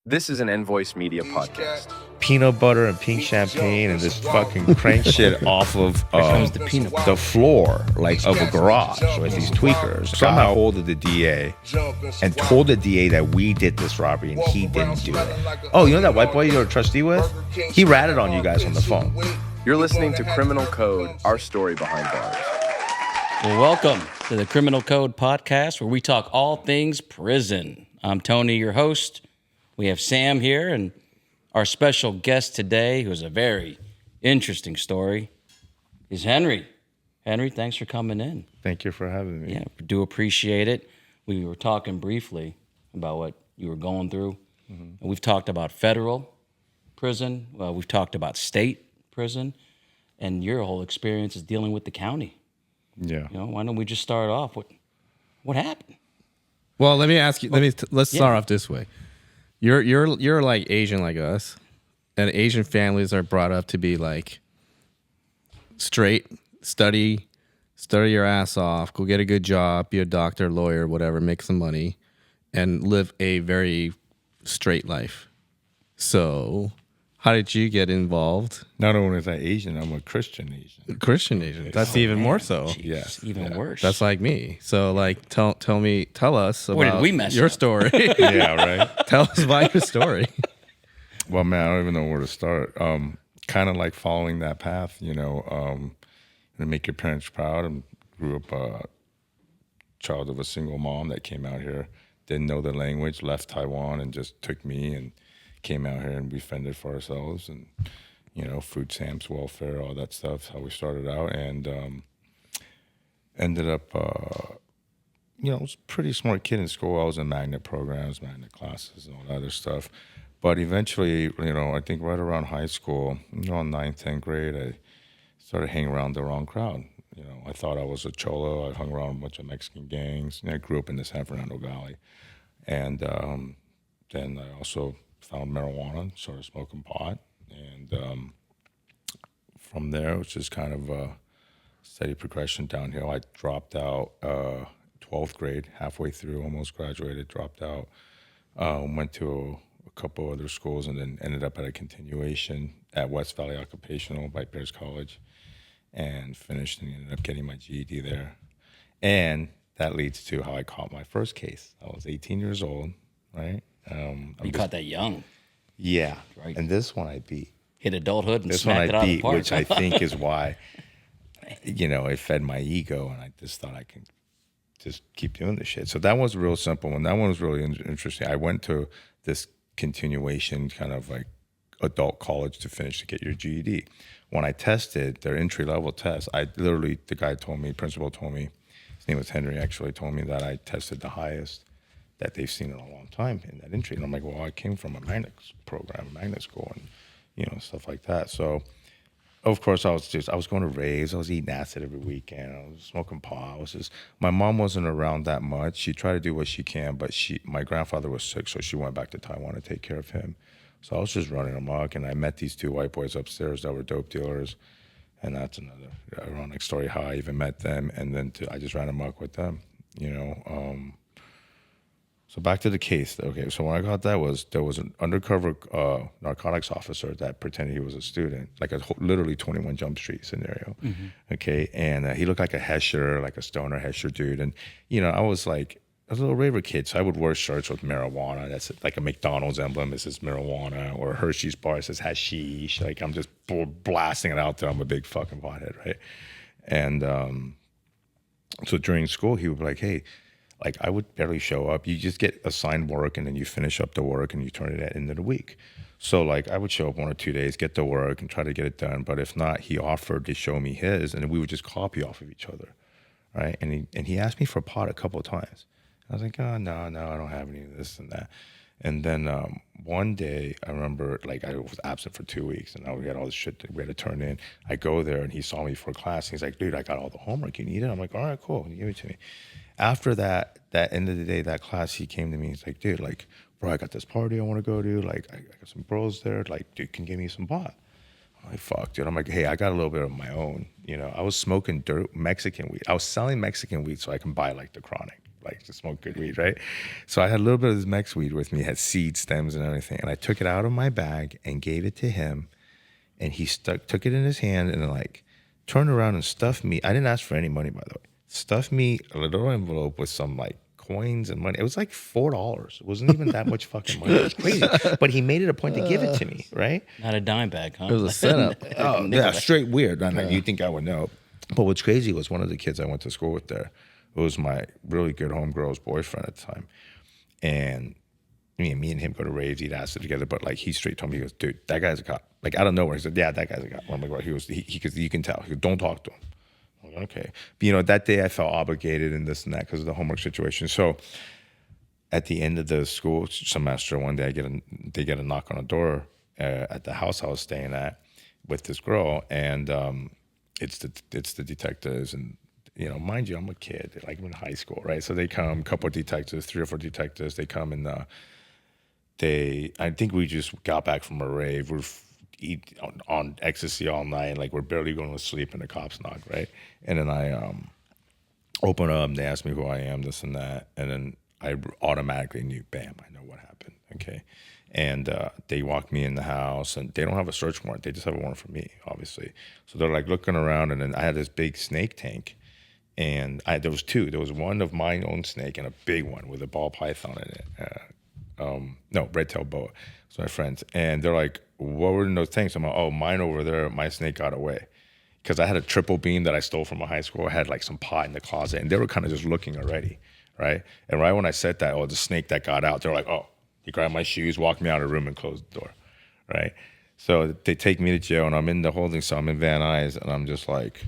This is an Envoice Media podcast. Peanut butter and pink champagne and just fucking crank shit off of the floor, like of a garage with these tweakers. Somehow holded the DA and told the DA that we did this robbery and he didn't do it. Oh, you know that white boy you're a trustee with? He ratted on you guys on the phone. You're listening to Criminal Code, our story behind bars. Well, welcome to the Criminal Code podcast, where we talk all things prison. I'm Tony, your host. We have Sam here, and our special guest today, who has a very interesting story, is Henry. Henry, thanks for coming in. Thank you for having me. Yeah, we do appreciate it. We were talking briefly about what you were going through. And we've talked about federal prison. We've talked about state prison. And your whole experience is dealing with the county. Yeah. You know, why don't we just start off? What happened? Well, let me ask you. Let's start off this way. You're like Asian like us, and Asian families are brought up to be like straight, study your ass off, go get a good job, be a doctor, lawyer, whatever, make some money, and live a very straight life. So, how did you get involved? Not only is I Asian, I'm a Christian Asian. Christian Asian. That's even more so. Jeez, Yes. even worse. That's like me. So, like, tell us Where did about we mess your up? story. Yeah, right? Tell us about your story. Well, man, I don't even know where to start. Kind of like following that path, to make your parents proud. And grew up a child of a single mom that came out here, didn't know the language, left Taiwan, and just took me and came out here and we fended for ourselves and, food stamps, welfare, all that stuff, how we started out. And ended up, I was a pretty smart kid in school. I was in magnet programs, magnet classes, and all that other stuff. But eventually, I think right around high school, ninth, 10th grade, I started hanging around the wrong crowd. I thought I was a cholo. I hung around a bunch of Mexican gangs. I grew up in the San Fernando Valley. And then I also found marijuana, started smoking pot. And from there, it was just kind of a steady progression downhill. I dropped out 12th grade, halfway through, almost graduated, dropped out. Went to a couple other schools and then ended up at a continuation at West Valley Occupational by Pierce College and finished and ended up getting my GED there. And that leads to how I caught my first case. I was 18 years old, right? You caught that young. Yeah. Right. And this one I beat. Hit adulthood and This one smacked it I out of the beat, park. which I think is why, it fed my ego, and I just thought I could just keep doing this shit. So that was real simple, and that one was really interesting. I went to this continuation, kind of like adult college to finish to get your GED. When I tested their entry-level test, the principal told me, his name was Henry, actually told me that I tested the highest that they've seen in a long time in that entry. And I'm like, well, I came from a magnet program, magnet school, and stuff like that. So, of course, I was going to raves. I was eating acid every weekend. I was smoking pot. My mom wasn't around that much. She tried to do what she can, but my grandfather was sick, so she went back to Taiwan to take care of him. So I was just running amok, and I met these two white boys upstairs that were dope dealers. And that's another ironic story, how I even met them. And then I just ran amok with them, So back to the case. Okay, so when I got there was an undercover narcotics officer that pretended he was a student, like a literally 21 Jump Street scenario. Mm-hmm. Okay, and he looked like a Hesher, like a stoner Hesher dude. And, I was a little raver kid, so I would wear shirts with marijuana. That's like a McDonald's emblem. It says marijuana, or a Hershey's bar. It says hashish. Like I'm just blasting it out there. I'm a big fucking pothead, right? And so during school, he would be like, hey, like I would barely show up. You just get assigned work and then you finish up the work and you turn it at the end of the week. So like I would show up 1 or 2 days, get the work and try to get it done. But if not, he offered to show me his and we would just copy off of each other, right? And he asked me for pot a couple of times. I was like, oh, no, I don't have any of this and that. And then one day I remember like I was absent for 2 weeks and now we had all this shit that we had to turn in. I go there and he saw me for class. He's like, dude, I got all the homework. You need it? I'm like, all right, cool. He gave it to me. After that end of the day, that class, he came to me. He's like, dude, like, bro, I got this party I want to go to. Like, I got some bros there. Like, dude, can you give me some pot? I'm like, fuck, dude. I'm like, hey, I got a little bit of my own. I was smoking dirt Mexican weed. I was selling Mexican weed so I can buy like the chronic. like to smoke good weed, right? So I had a little bit of this Mex weed with me, it had seed stems and everything. And I took it out of my bag and gave it to him. And he took it in his hand and like turned around and stuffed me. I didn't ask for any money, by the way. Stuffed me a little envelope with some like coins and money. It was like $4. It wasn't even that much fucking money. It was crazy. But he made it a point to give it to me, right? Not a dime bag, huh? It was a setup. Oh, yeah, straight weird. I know, you think I would know. But what's crazy was one of the kids I went to school with there. It was my really good homegirl's boyfriend at the time. And me and him go to raves, eat acid together. But like he straight told me, he goes, dude, that guy's a cop. Like out of nowhere, he said, yeah, that guy's a cop. I'm like, well, because you can tell. He goes, don't talk to him. I'm like, okay. But that day I felt obligated and this and that because of the homework situation. So at the end of the school semester, one day they get a knock on the door at the house I was staying at with this girl, and it's the detectives, and mind you, I'm a kid, like I'm in high school, right? So they come, a couple of detectives, 3 or 4 detectives. They come and I think we just got back from a rave. We're eat on ecstasy all night, like we're barely going to sleep, and the cops knock, right? And then I open up, and they ask me who I am, this and that, and then I automatically knew, bam, I know what happened, okay? And they walk me in the house, and they don't have a search warrant. They just have a warrant for me, obviously. So they're like looking around, and then I had this big snake tank, and there was 2. There was one of my own snake and a big one with a ball python in it. No, red-tailed boa. So my friends, and they're like, what were in those tanks? I'm like, oh, mine over there, my snake got away. Because I had a triple beam that I stole from a high school. I had like some pot in the closet, and they were kind of just looking already, right? And right when I said that, the snake that got out, they're like, oh, he grabbed my shoes, walked me out of the room, and closed the door, right? So they take me to jail, and I'm in the holding cell. I'm in Van Nuys, and I'm just like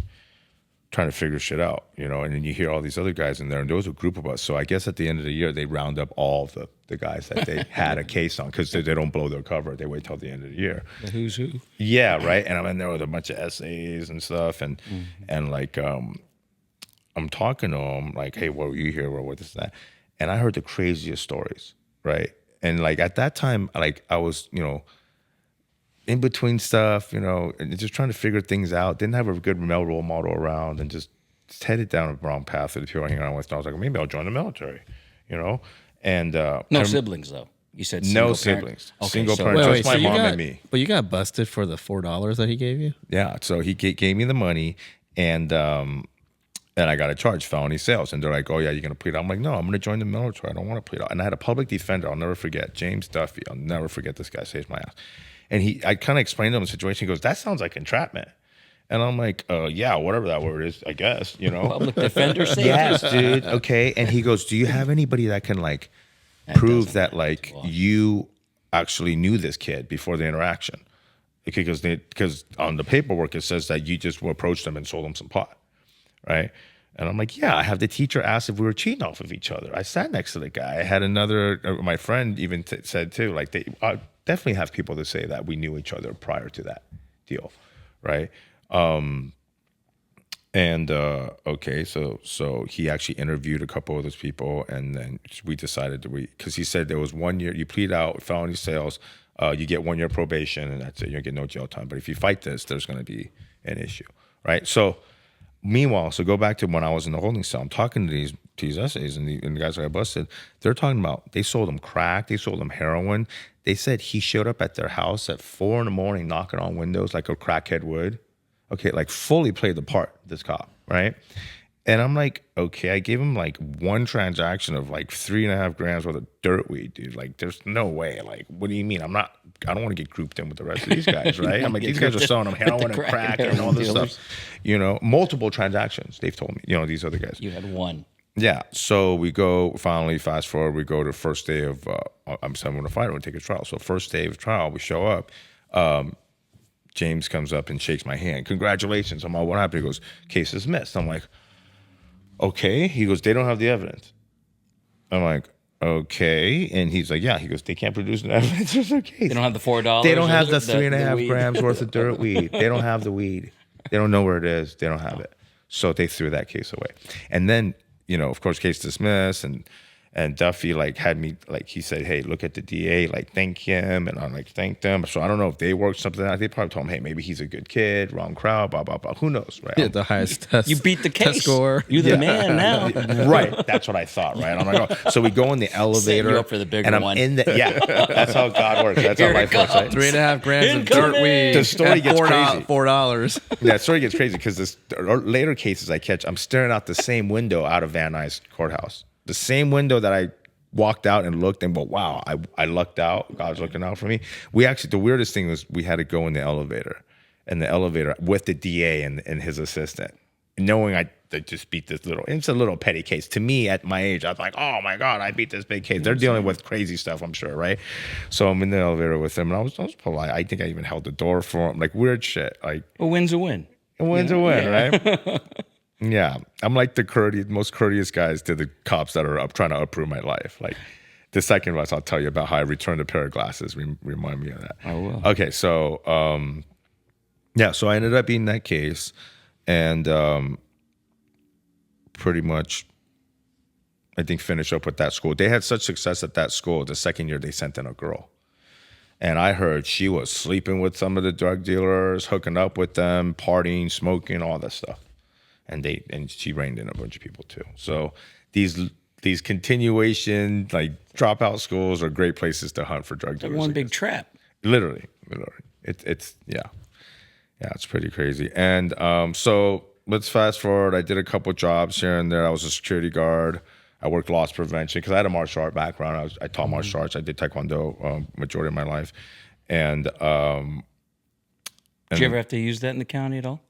trying to figure shit out, and then you hear all these other guys in there, and there was a group of us. So I guess at the end of the year, they round up all the guys that they had a case on, because they don't blow their cover. They wait till the end of the year. The who's who. Yeah, right. And I'm in there with a bunch of essays and stuff, and like I'm talking to them like, hey, what were you here? What this and that? And I heard the craziest stories, right? And like at that time, like I was, in between stuff, and just trying to figure things out. Didn't have a good male role model around, and just headed down a wrong path with the people I hang around with. And I was like, maybe I'll join the military, And no siblings though. You said no single siblings, Okay, single so- parent, just my you mom got, and me. But you got busted for the $4 that he gave you? Yeah, so he gave me the money, and I got a charge, felony sales. And they're like, oh, yeah, you're going to plead out? I'm like, no, I'm going to join the military. I don't want to plead out. And I had a public defender, I'll never forget, James Duffy. I'll never forget this guy, saves my ass. And I kind of explained to him the situation. He goes, that sounds like entrapment. And I'm like, yeah, whatever that word is, I guess, Public defender safety. Yes, dude. Okay. And he goes, do you have anybody that can prove that you actually knew this kid before the interaction? Okay, because on the paperwork it says that you just approached them and sold them some pot, right? And I'm like, yeah, I have the teacher asked if we were cheating off of each other. I sat next to the guy. I had another, my friend even said too, like they definitely have people that say that we knew each other prior to that deal, right? Okay, so he actually interviewed a couple of those people, and then we decided because he said there was 1 year, you plead out felony sales, you get 1 year probation, and that's it. You don't get no jail time. But if you fight this, there's going to be an issue, right? So meanwhile, so go back to when I was in the holding cell. I'm talking to these essays, and the guys that I busted, they're talking about they sold them crack, they sold them heroin. They said he showed up at their house at 4 a.m, knocking on windows like a crackhead would. Okay, like fully played the part, this cop, right? And I'm like, okay, I gave him like one transaction of like 3.5 grams worth of dirt weed, dude. Like, there's no way. Like, what do you mean? I don't want to get grouped in with the rest of these guys, right? I'm like, these guys are selling them heroin and crack and all this stuff. Multiple transactions, they've told me, these other guys. You had one. Yeah. So we go, finally, fast forward, we go to first day of, I'm saying I'm going to fight, we're going to take a trial. So first day of trial, we show up. James comes up and shakes my hand. Congratulations. I'm like, what happened? He goes, case dismissed. I'm like, okay. He goes, they don't have the evidence. I'm like, okay. And he's like, yeah. He goes, they can't produce the evidence. It's okay. They don't have the $4. They don't have the 3.5 grams worth of dirt weed. They don't have the weed. They don't know where it is. They don't have it. So they threw that case away. And then, of course, case dismissed. And And Duffy like had me like he said, hey, look at the DA, like thank him, and I like thanked them. So I don't know if they worked something out. They probably told him, hey, maybe he's a good kid, wrong crowd, blah blah blah. Who knows, right? Yeah, the highest test. You beat the test case. score. You're the man now. Right, that's what I thought. Right, I'm like, oh. So we go in the elevator, you up for the bigger and I'm one. in the that's how God works. That's how Here life it works. Right? comes. 3.5 grams of Incoming. dirt weed. The story at gets crazy. $4. That story gets crazy because this later cases I catch, I'm staring out the same window out of Van Nuys courthouse, the same window that I walked out and looked and, but wow, I lucked out. God's looking out for me. We actually, the weirdest thing was we had to go in the elevator with the DA and his assistant, knowing I just beat this it's a little petty case. To me, at my age, I was like, oh my God, I beat this big case. They're dealing with crazy stuff, I'm sure, right? So I'm in the elevator with them, and I was polite. I think I even held the door for him, like weird shit. Like A win's a win. a win's a win, right? Yeah, I'm like the most courteous guys to the cops that are up trying to uproot my life. Like the second verse, I'll tell you about how I returned a pair of glasses. Remind me of that. I will. Okay, so so I ended up beating that case, and pretty much, I think finished up with that school. They had such success at that school. The second year, they sent in a girl. And I heard she was sleeping with some of the drug dealers, hooking up with them, partying, smoking, all that stuff. And she reined in a bunch of people too. So these continuation like dropout schools are great places to hunt for drug dealers. One big trap. Literally, it's it's pretty crazy. And so let's fast forward. I did a couple jobs here and there. I was a security guard. I worked loss prevention because I had a martial art background. I taught martial arts. I did Taekwondo majority of my life. And Did you ever have to use that in the county at all?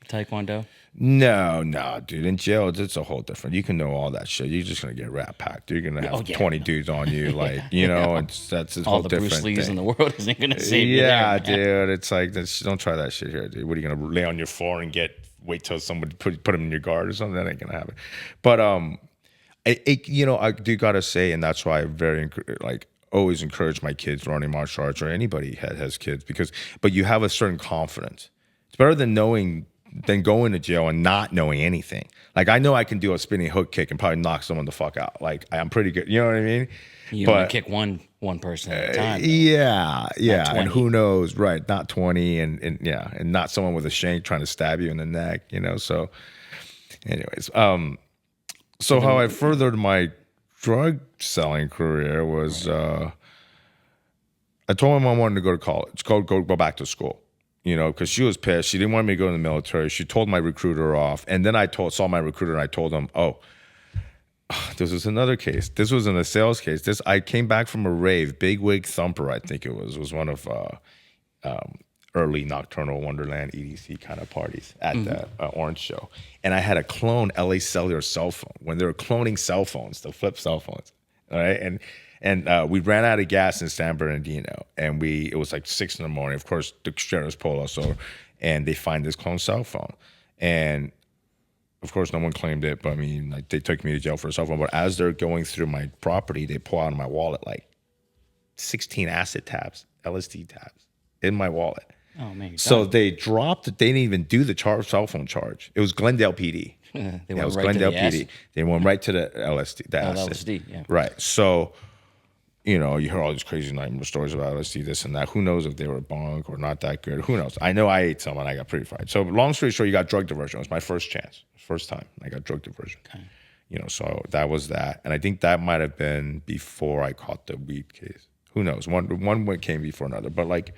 Taekwondo? No, dude. In jail, it's a whole different. You can know all that shit. You're just gonna get rat packed. You're gonna have 20 dudes on you, like that's a All whole the different Bruce Lees thing. in the world isn't gonna save you. Yeah, there, dude. It's like don't try that shit here, dude. What are you gonna lay on your floor and wait till somebody put them in your guard or something? That ain't gonna happen. But I do gotta say, and that's why I always encourage my kids learning martial arts, or anybody has kids, but you have a certain confidence. It's better than going to jail and not knowing anything. Like I know I can do a spinning hook kick and probably knock someone the fuck out. Like I'm pretty good. You know what I mean? You only kick one person at a time. Though. Yeah. And 20. who knows? Right. Not 20 and not someone with a shank trying to stab you in the neck, So anyways, so how I furthered my drug selling career was I told my mom I wanted to go to college, go back to school. Because she was pissed. She didn't want me to go in the military. She told my recruiter off. And then I saw my recruiter and I told him, this was another case. This wasn't a sales case. I came back from a rave, Big Wig Thumper, I think it was. It was one of early Nocturnal Wonderland EDC kind of parties at the Orange Show. And I had a clone LA Cellular cell phone when they were cloning cell phones, the flip cell phones. All right. And we ran out of gas in San Bernardino, and it was like 6 a.m. Of course, the sheriffs pull us over, and they find this clone cell phone. And of course, no one claimed it, but I mean, like they took me to jail for a cell phone. But as they're going through my property, they pull out of my wallet like 16 acid tabs, LSD tabs in my wallet. Oh man! So they dropped it. They didn't even do the cell phone charge. It was Glendale PD. It was right Glendale to the PD. acid. They went right to the LSD. The acid. LSD, yeah. Right. So, you hear all these crazy nightmare stories about LSD, this and that. Who knows if they were bunk or not that good? Who knows? I know I ate some and I got pretty fried. So, long story short, you got drug diversion. It was my first chance, first time I got drug diversion. Okay. So that was that, and I think that might have been before I caught the weed case. Who knows? One came before another, but like.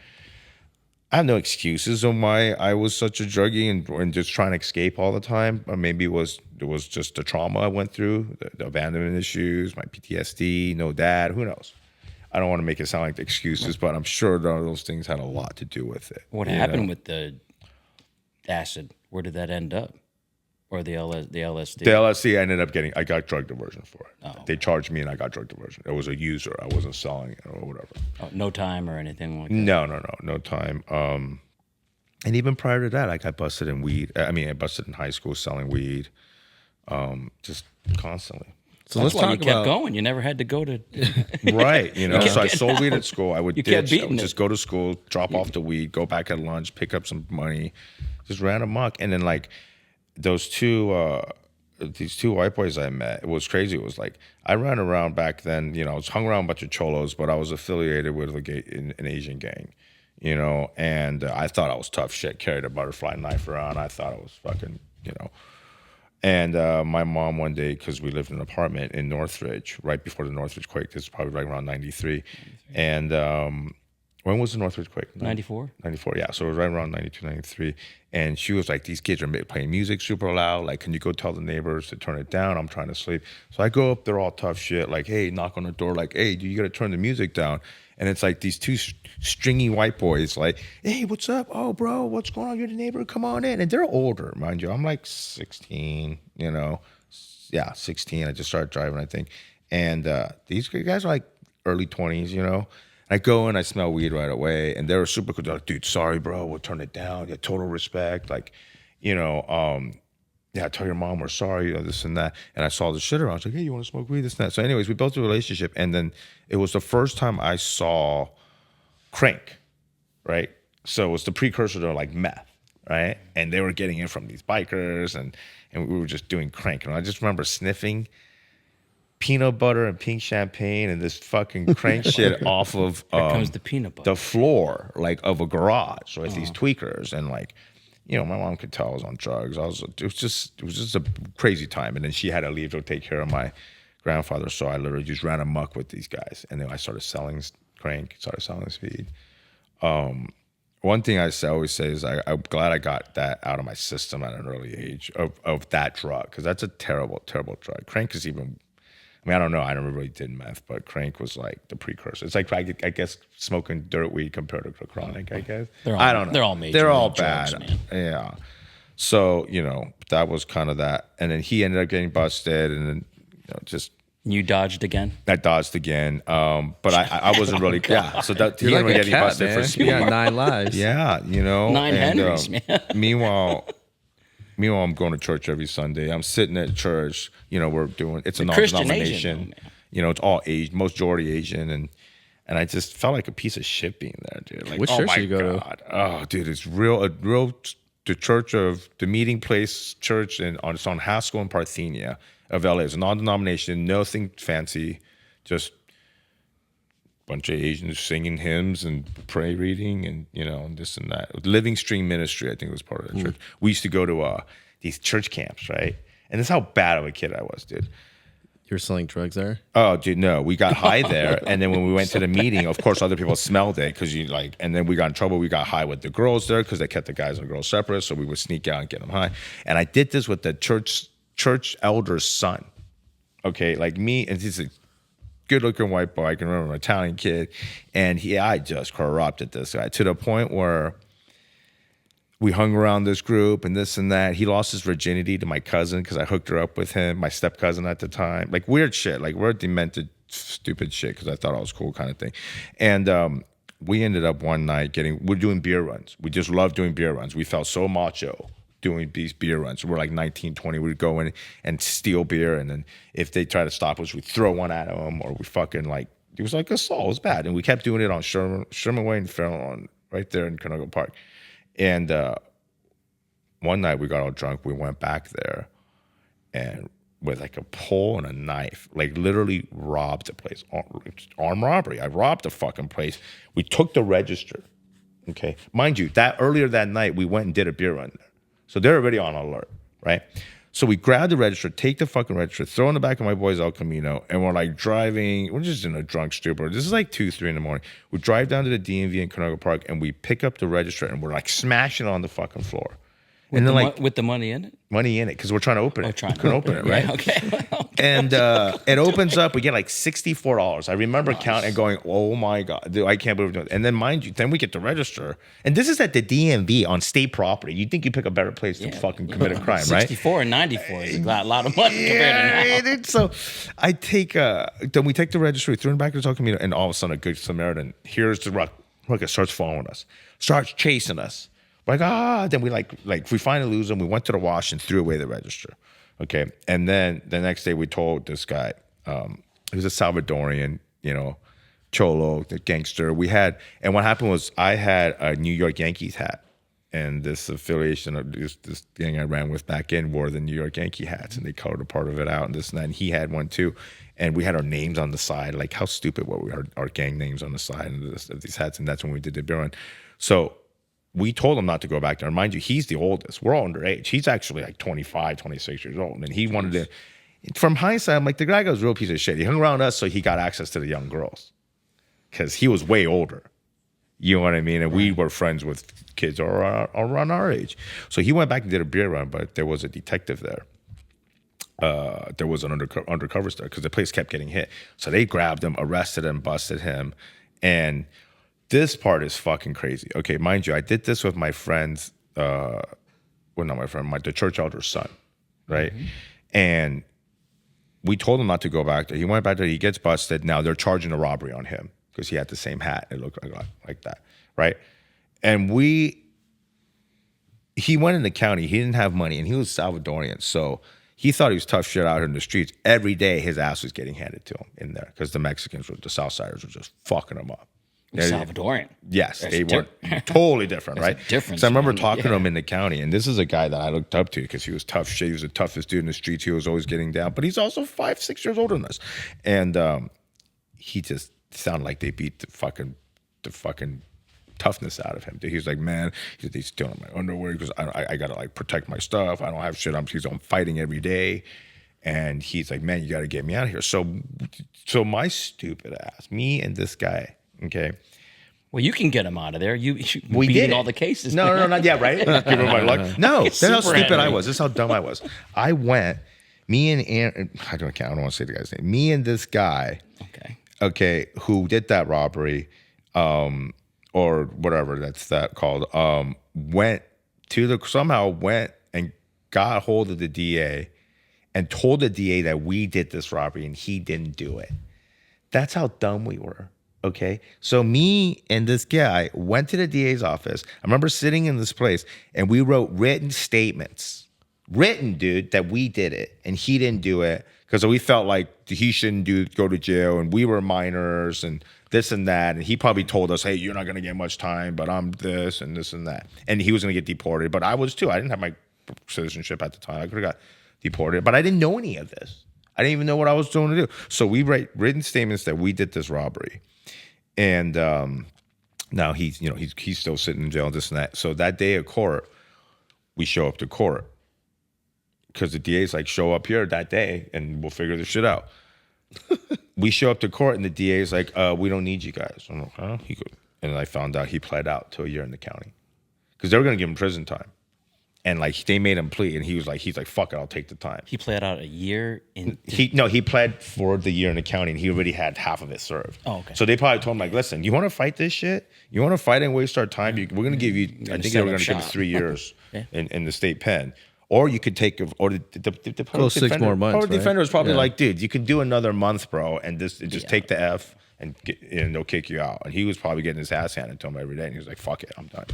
I have no excuses on why I was such a druggie and just trying to escape all the time. Or maybe it was just the trauma I went through, the abandonment issues, my PTSD, no dad, who knows? I don't want to make it sound like the excuses, but I'm sure those things had a lot to do with it. What happened with the acid? Where did that end up? Or the LSD? The LSD I got drug diversion for it. Oh. They charged me and I got drug diversion. It was a user. I wasn't selling it or whatever. Oh, no time or anything like that? No time. And even prior to that, I got busted in weed. I busted in high school selling weed, just constantly. So That's let's why you talk kept about going. You never had to go to... Right, So I getting sold weed out. at school. I would You kept ditch. I would beating just it. go to school, drop off the weed, go back at lunch, pick up some money, just ran amok. And then like those two these two white boys I met, it was crazy. It was like I ran around back then, I was hung around a bunch of cholos, but I was affiliated with an Asian gang, and I thought I was tough shit, carried a butterfly knife around. I thought I was fucking, And my mom one day, because we lived in an apartment in Northridge, right before the Northridge quake, this was probably right around 93. And when was the Northridge quake? 94? 94, yeah. So it was right around 92, 93. And she was like, these kids are playing music super loud. Like, can you go tell the neighbors to turn it down? I'm trying to sleep. So I go up, they're all tough shit. Like, hey, knock on the door. Like, hey, you got to turn the music down. And it's like these two stringy white boys like, hey, what's up? Oh, bro, what's going on? You're the neighbor. Come on in. And they're older, mind you. I'm like 16, Yeah, 16. I just started driving, I think. And these guys are like early 20s. I go and I smell weed right away. And they were super cool. They're like, dude, sorry, bro. We'll turn it down. Yeah, total respect. Like, yeah, tell your mom we're sorry, this and that. And I saw the shit around. I was like, hey, you want to smoke weed, this and that. So anyways, we built a relationship. And then it was the first time I saw crank, right? So it was the precursor to like meth, right? And they were getting it from these bikers and we were just doing crank. And I just remember sniffing peanut butter and pink champagne and this fucking crank shit off of Here comes the peanut butter. the floor like of a garage with these tweakers and like, my mom could tell I was on drugs. It was just a crazy time. And then she had to leave to take care of my grandfather. So I literally just ran amok with these guys. And then I started selling crank, started selling speed. One thing I always say is I'm glad I got that out of my system at an early age of that drug. Because that's a terrible, terrible drug. Crank is even, I don't know. I never really did meth, but crank was like the precursor. It's like, I guess, smoking dirt weed compared to chronic, I guess. I don't know. They're all major. They're all drugs, bad. Man. Yeah. So, that was kind of that. And then he ended up getting busted and then, just. You dodged again? I dodged again. But I wasn't really, yeah. So that he You're ended like up a getting cat, busted man. for speed. You got 9 lives. Yeah, 9 Henrys, man. Meanwhile, I'm going to church every Sunday. I'm sitting at church. We're doing, it's a Christian non-denomination. Asian, though, It's all Asian, majority Asian, and I just felt like a piece of shit being there, dude. Like, Which church do you go to? Oh, dude, it's the church of the meeting place church, and it's on Haskell and Parthenia of LA. It's a non-denomination, nothing fancy, just a bunch of Asians singing hymns and pray reading and and this and that. Living Stream Ministry, I think, was part of the church. We used to go to these church camps, right? And that's how bad of a kid I was, dude. You were selling drugs there? Oh, dude, no. We got high there, and then when we went to the meeting, of course, other people smelled it because and then we got in trouble. We got high with the girls there because they kept the guys and the girls separate, so we would sneak out and get them high. And I did this with the church elder's son. Okay, like me, and he's a good-looking white boy. I can remember an Italian kid, and I just corrupted this guy to the point where we hung around this group and this and that. He lost his virginity to my cousin because I hooked her up with him, my step cousin at the time. Like weird shit, like we're demented, stupid shit because I thought I was cool kind of thing. And we ended up one night we're doing beer runs. We just loved doing beer runs. We felt so macho doing these beer runs. We're like 19, 20. We'd go in and steal beer. And then if they try to stop us, we'd throw one at them or we fucking it was like assault. It was bad. And we kept doing it on Sherman Way and Fairlawn right there in Canoga Park. And one night we got all drunk. We went back there and with like a pole and a knife, like literally robbed the place. Armed robbery. I robbed the fucking place. We took the register. Okay. Mind you, earlier that night, we went and did a beer run there. So they're already on alert, right? So we grab the register, take the fucking register, throw in the back of my boy's El Camino, and we're like driving. We're just in a drunk stupor. This is like 2, 3 in the morning. We drive down to the DMV in Canoga Park, and we pick up the register, and we're like smashing it on the fucking floor. And then With the money in it? Money in it, because we're trying to open it. We couldn't open it, right? Yeah, okay. And it opens up. We get like $64. I remember counting and going, oh my God, dude, I can't believe we're doing it. And then mind you, then we get the register. And this is at the DMV on state property. You'd think you pick a better place to fucking commit a crime, 64 right? 64 and 94 is a lot of money compared to now. So I take, then we take the registry, throw it back to the community, and all of a sudden a good Samaritan hears the ruckus, starts following us, starts chasing us. Like, then we we finally lose him. We went to the wash and threw away the register. Okay. And then the next day we told this guy, he was a Salvadorian, cholo, the gangster. And what happened was I had a New York Yankees hat. and this affiliation of this gang I ran with back in wore the New York Yankee hats, and they colored a part of it out and this and that. And he had one too, and we had our names on the side. Like, how stupid were we? Our gang names on the side of these hats, and that's when we did the beer run. So we told him not to go back there. Mind you, he's the oldest. We're all underage. He's actually like 25, 26 years old, and he wanted to. From hindsight, I'm like, the guy was a real piece of shit. He hung around us so he got access to the young girls because he was way older. You know what I mean? And we were friends with kids around our age. So he went back and did a beer run, but there was a detective there. There was an undercover there because the place kept getting hit. So they grabbed him, arrested him, busted him. And this part is fucking crazy. Okay, mind you, I did this with my friend's, the church elder's son, right? Mm-hmm. And we told him not to go back there. He went back there. He gets busted. Now they're charging a robbery on him because he had the same hat. It looked like that, right? And he went in the county. He didn't have money, and he was Salvadorian. So he thought he was tough shit out here in the streets. Every day, his ass was getting handed to him in there because the Mexicans, the Southsiders, were just fucking him up. Salvadorian. Yes, they were totally different, right? Different. So I remember talking to him in the county, and this is a guy that I looked up to because he was tough shit. He was the toughest dude in the streets. He was always getting down, but he's also 5-6 years older than us, and he just sounded like they beat the fucking toughness out of him. He was like, man, he's stealing my underwear because I gotta like protect my stuff. I don't have shit. I'm fighting every day. And he's like, man, you gotta get me out of here. So my stupid ass, me and this guy, okay. Well, you can get him out of there. We beating did all the cases. No, not yet, right? Give him my luck. No, that's how stupid I was. This is how dumb I was. I went, me and Aaron, I don't want to say the guy's name. Me and this guy, okay, who did that robbery, or whatever that's called, went and got hold of the DA and told the DA that we did this robbery and he didn't do it. That's how dumb we were. Okay, so me and this guy went to the DA's office. I remember sitting in this place and we wrote written statements, dude, that we did it and he didn't do it because we felt like he shouldn't go to jail and we were minors and this and that. And he probably told us, hey, you're not going to get much time, but I'm this and this and that. And he was going to get deported, but I was too. I didn't have my citizenship at the time. I could have got deported, but I didn't know any of this. I didn't even know what I was doing to do. So we write written statements that we did this robbery. And now he's still sitting in jail, this and that. So that day of court, we show up to court because the DA's like, show up here that day and we'll figure this shit out. We show up to court and the DA's like, we don't need you guys. I'm like, huh? And I found out he pled out to a year in the county because they were going to give him prison time. And like they made him plea, and he's like, fuck it, I'll take the time. He pled out a year in. He pled for the year in the county, and he already had half of it served. Oh, okay. So they probably told him like, listen, you want to fight this shit? You want to fight and waste our time? We're going to give you. I think they were going to give us 3 years in the state pen, or you could take or the public 6 more months. Public defender was probably like, dude, you can do another month, bro, and just take the F. And they'll kick you out. And he was probably getting his ass handed to him every day. And he was like, fuck it, I'm done.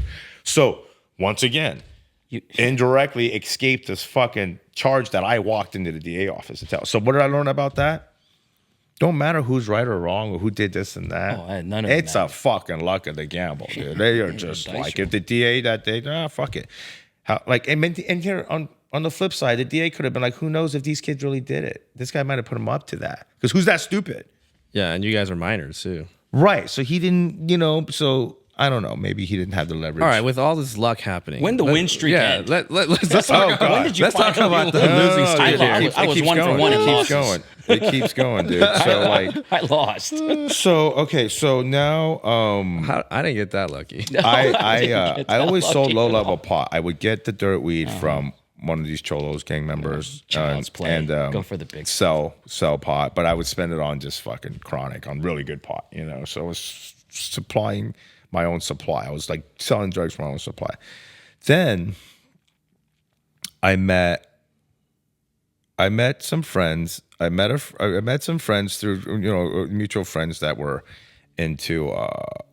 So, once again, you indirectly escaped this fucking charge that I walked into the DA office to tell. So, what did I learn about that? Don't matter who's right or wrong or who did this and that. Oh, none of it's a fucking luck of the gamble, dude. They are just like, if the DA that day, fuck it. And here on the flip side, the DA could have been like, who knows if these kids really did it? This guy might have put him up to that. Because who's that stupid? Yeah, and you guys are minors too. Right. So he didn't, so I don't know. Maybe he didn't have the leverage. All right, with all this luck happening. When the win streak end? Let's talk about, when did you let's talk about the losing streak. I was 1 for 1 and lost. It keeps going, dude. So I lost. So now I didn't get that lucky. I always sold low level pot. I would get the dirt weed from one of these cholos gang members and go for the big sell pot, but I would spend it on just fucking chronic, on really good pot, so I was supplying my own supply. I was like selling drugs for my own supply. Then I met some friends. I met some friends through mutual friends that were into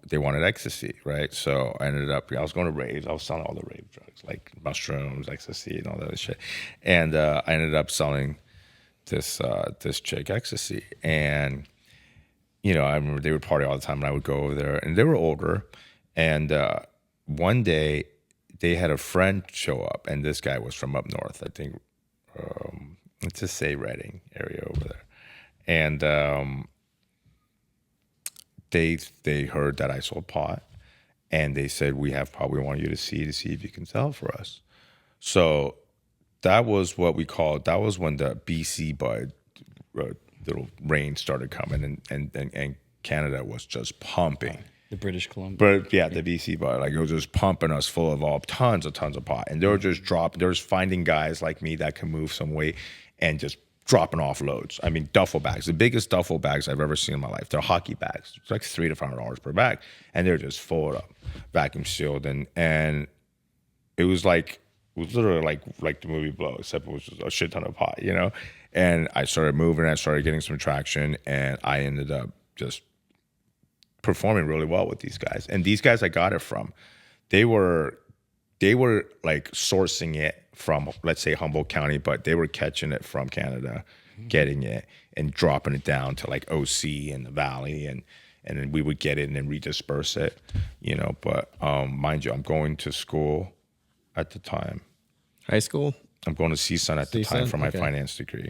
they wanted ecstasy, right? So I ended up, I was going to raves. I was selling all the rave drugs like mushrooms, ecstasy, and all that shit. And I ended up selling this chick ecstasy. And I remember they would party all the time, and I would go over there. And they were older. And one day, they had a friend show up, and this guy was from up north, I think. Let's just say Reading area over there, and they heard that I sold pot, and they said, we want you to see if you can sell for us. So that was what we called. That was when the BC bud little rain started coming, and Canada was just pumping. The British Columbia. But yeah, the BC bud, like it was just pumping us full of tons of pot, and they were just finding guys like me that can move some weight and just dropping off loads. I mean, duffel bags, the biggest duffel bags I've ever seen in my life. They're hockey bags. It's like $300 to $500 per bag, and they're just full up, vacuum sealed, and it was literally like the movie Blow, except it was just a shit ton of pot, you know. And I started moving, I started getting some traction, and I ended up just performing really well with these guys. And these guys I got it from, they were like sourcing it from, let's say, Humboldt County, but they were catching it from Canada, getting it and dropping it down to like OC and the Valley, and then we would get it and then redisperse it, you know. But mind you, I'm going to school at the time. High school? I'm going to CSUN at the time for my Okay. finance degree.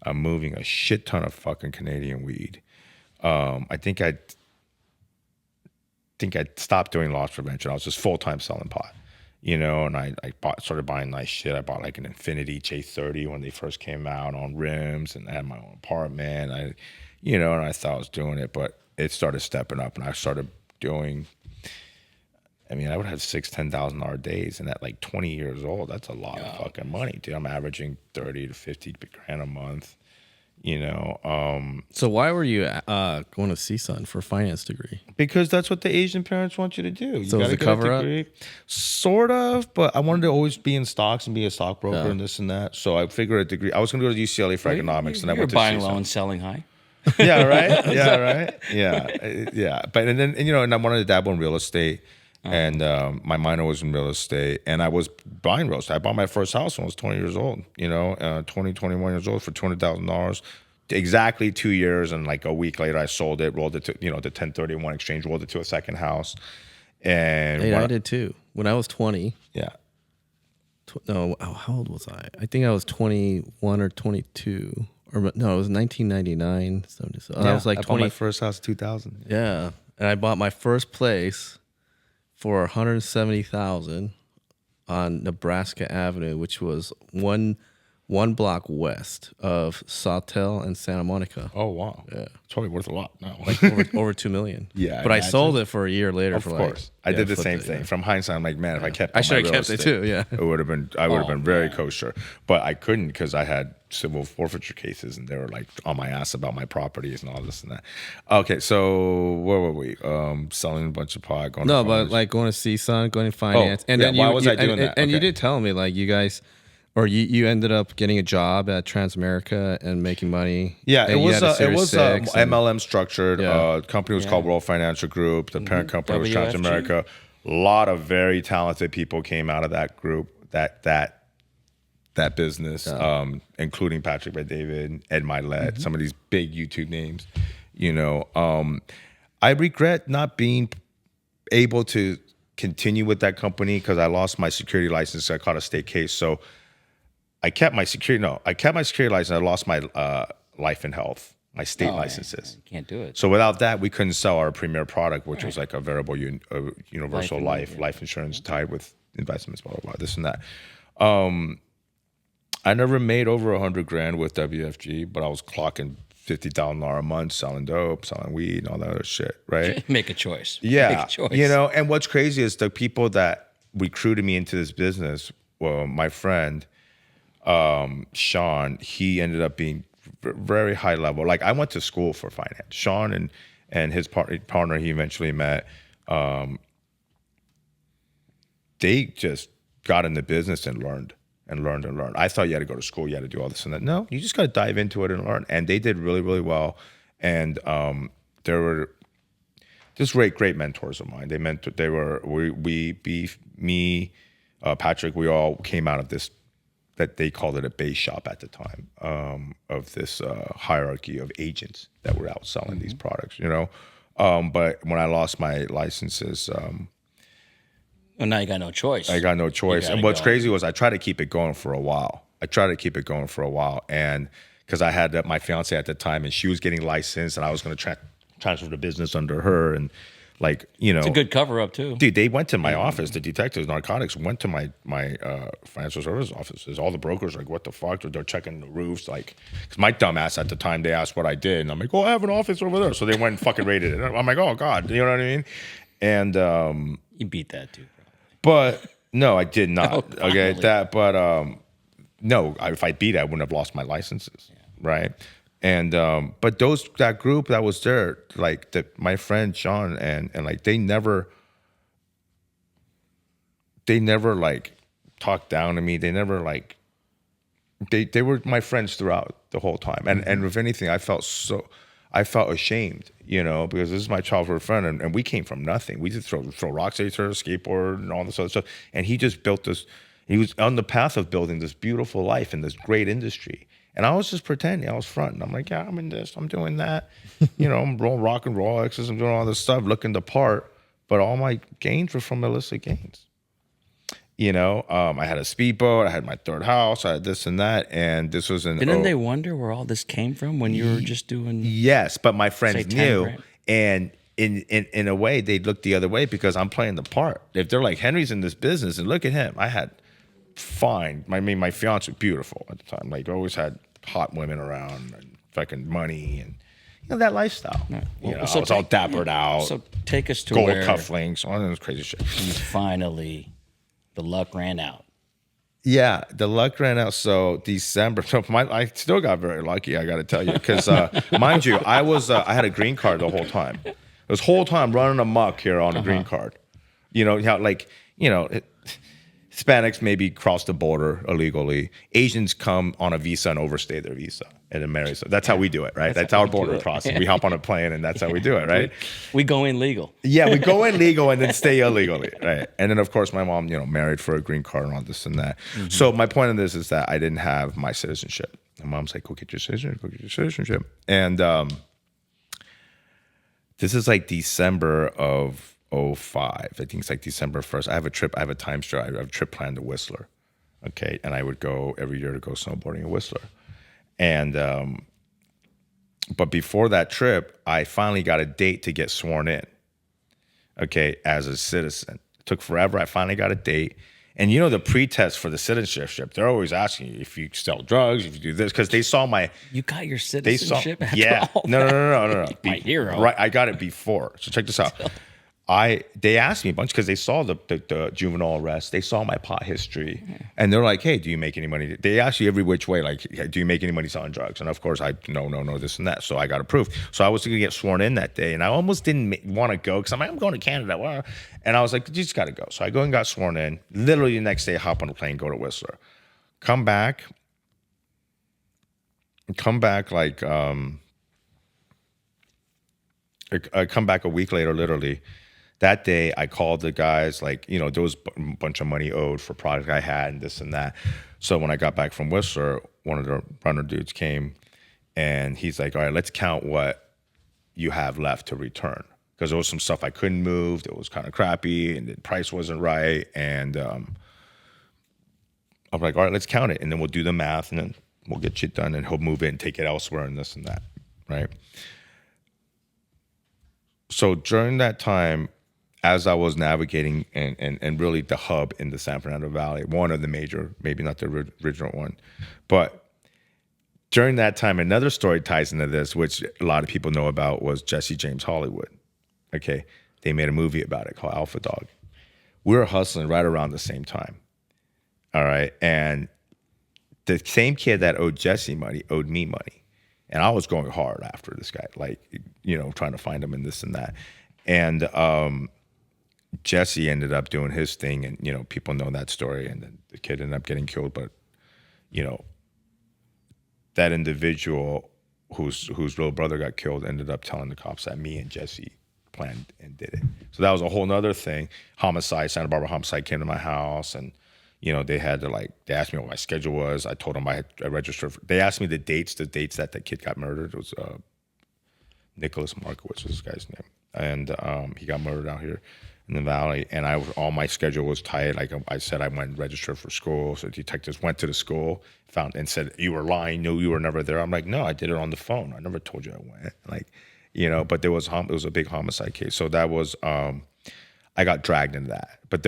I'm moving a shit ton of fucking Canadian weed. I think I stopped doing loss prevention. I was just full-time selling pot, you know, and I started buying nice shit. I bought like an Infinity J30 when they first came out on rims, and I had my own apartment. And I thought I was doing it, but it started stepping up, and I started doing, I mean, I would have $10,000 days, and at like 20 years old, that's a lot of fucking money, dude. I'm averaging 30 to 50 grand a month, you know. So why were you going to CSUN for a finance degree? Because that's what the Asian parents want you to do. You So it was gotta a get cover-up? degree. Sort of, but I wanted to always be in stocks and be a stockbroker and this and that. So I figured a degree. I was going to go to UCLA for economics, and I You're went to buying CSUN. low and selling high. Yeah, right. Yeah, right. Yeah. But and I wanted to dabble in real estate, and my minor was in real estate, and I was buying real estate. I bought my first house when I was 20 years old. 21 years old for $200,000. Exactly 2 years, and like a week later, I sold it, rolled it to the 1031 exchange, rolled it to a second house, and Hey, I did too. When I was 20, yeah. how old was I? I think I was 21 or 22. Or no, it was 1999. So I was like I bought 20. my first house in 2000. Yeah, and I bought my first place for 170,000 on Nebraska Avenue, which was one block west of Sawtell and Santa Monica. Oh wow, Yeah. it's probably worth a lot now. Like over $2 million. Yeah, but I imagine. sold it for a year later. Of for course, like, I did the flipped same it, thing. yeah. From hindsight, I'm like, man, if I kept, I all my should have real kept it estate, too. Yeah. it would have been. I would have been very kosher, but I couldn't because I had civil forfeiture cases, and they were like on my ass about my properties and all this and that. Okay, so where were we? Selling a bunch of pot. Going No, to but college. like going to CSUN, going to finance, and yeah, then why you, was you- I doing and, that? And you Okay. did tell me like you guys, or you ended up getting a job at Transamerica and making money. Yeah, and it you was had a Series 6 and- MLM structured. Yeah. Company was called World Financial Group. The parent company was WFG. Transamerica. A lot of very talented people came out of that group. That business, including Patrick Bet-David, Ed Milet, some of these big YouTube names. I regret not being able to continue with that company because I lost my security license. I caught a state case, so I kept my security. No, I kept my security license. I lost my life and health, my state licenses. You can't do it. So without that, we couldn't sell our premier product, which was like a variable universal life insurance tied with investments, blah, blah, blah, this and that. I never made over 100 grand with WFG, but I was clocking $50,000 a month selling dope, selling weed, and all that other shit, right? Make a choice. Yeah, Make a choice. and what's crazy is the people that recruited me into this business. Well, my friend Sean, he ended up being very high level. Like I went to school for finance. Sean and his partner he eventually met. They just got in the business and learned. I thought you had to go to school, you had to do all this and that. No, you just got to dive into it and learn. And they did really, really well. And there were just great mentors of mine. Patrick, we all came out of this, that they called it a base shop at the time, of this hierarchy of agents that were out selling these products, But when I lost my licenses, Well, now you got no choice. I got no choice. And what's crazy was I tried to keep it going for a while. And because I had my fiance at the time, and she was getting licensed, and I was going to transfer the business under her. And like, it's a good cover up too. Dude, they went to my office. The detectives, narcotics, went to my financial services offices. All the brokers are like, what the fuck? They're checking the roofs. Like, because my dumbass at the time, they asked what I did. And I'm like, oh, I have an office over there. So they went and fucking raided it. I'm like, oh, God. You know what I mean? And you beat that too. But no, I did not. Oh, okay, no, if I beat it, I wouldn't have lost my licenses, right? And but that group that was there, like my friend Sean and like they never like talked down to me. They never like they were my friends throughout the whole time. And if anything, I felt ashamed, because this is my childhood friend, and we came from nothing. We just throw rocks at each other, skateboard, and all this other stuff. And he just built this. He was on the path of building this beautiful life in this great industry. And I was just pretending. I was fronting. I'm like, yeah, I'm in this. I'm doing that. I'm rolling rock and roll X's. I'm doing all this stuff, looking the part. But all my gains were from illicit gains. I had a speedboat. I had my third house. I had this and that. And this was Didn't they wonder where all this came from when you were just doing? Yes, but my friends knew. Grand? And in a way, they looked the other way because I'm playing the part. If they're like, Henry's in this business, and look at him. I had my fiance was beautiful at the time. Like, always had hot women around and fucking money and that lifestyle. I was all dappered out. So take us to gold where cufflinks, all this crazy shit. you finally, the luck ran out. Yeah, the luck ran out. So December. So I still got very lucky. I got to tell you, because mind you, I had a green card the whole time. This whole time running amok here on a green card. Hispanics maybe cross the border illegally. Asians come on a visa and overstay their visa and then marry. So that's how we do it, right? That's our border crossing. We hop on a plane and that's how we do it, right? We go in legal. Yeah, we go in legal and then stay illegally, right? And then of course my mom, married for a green card and all this and that. Mm-hmm. So my point in this is that I didn't have my citizenship. My mom's like, go get your citizenship. And this is like December of 2005. I think it's like December 1st. I have a timeshare. I have a trip planned to Whistler. Okay. And I would go every year to go snowboarding in Whistler. And, but before that trip, I finally got a date to get sworn in. Okay. As a citizen. It took forever. I finally got a date. And the pretest for the citizenship, they're always asking you if you sell drugs, if you do this, because they saw my. You got your citizenship after yeah. all No. My hero. Right. I got it before. So check this out. They asked me a bunch because they saw the juvenile arrest. They saw my pot history, and they're like, "Hey, do you make any money?" They ask you every which way, like, hey, "Do you make any money selling drugs?" And of course, no, this and that. So I got approved. So I was going to get sworn in that day, and I almost didn't want to go because I'm like, I'm going to Canada. Well, and I was like, you just got to go. So I go and got sworn in. Literally the next day, I hop on a plane, go to Whistler, come back like I come back a week later, literally. That day, I called the guys, like, there was a bunch of money owed for product I had and this and that. So when I got back from Whistler, one of the runner dudes came, and he's like, all right, let's count what you have left to return. Because there was some stuff I couldn't move. It was kind of crappy, and the price wasn't right. And I'm like, all right, let's count it. And then we'll do the math, and then we'll get shit done, and he'll move it and take it elsewhere and this and that, right? So during that time, as I was navigating and really the hub in the San Fernando Valley, one of the major, maybe not the original one, but during that time, another story ties into this, which a lot of people know about, was Jesse James Hollywood. Okay, they made a movie about it called Alpha Dog. We were hustling right around the same time. All right, and the same kid that owed Jesse money owed me money. And I was going hard after this guy, like, trying to find him and this and that. And Jesse ended up doing his thing, and, people know that story. And then the kid ended up getting killed. But, that individual whose little brother got killed ended up telling the cops that me and Jesse planned and did it. So that was a whole nother thing. Homicide, Santa Barbara homicide came to my house, and they had to they asked me what my schedule was. I told them I registered. They asked me the dates that the kid got murdered. It was Nicholas Markowitz was this guy's name. and he got murdered out here in the valley. And all my schedule was tight. Like I said, I went and registered for school. So detectives went to the school, found and said, "You were lying. No, you were never there." I'm like, "No, I did it on the phone. I never told you I went." Like, but it was a big homicide case. So that was I got dragged into that. But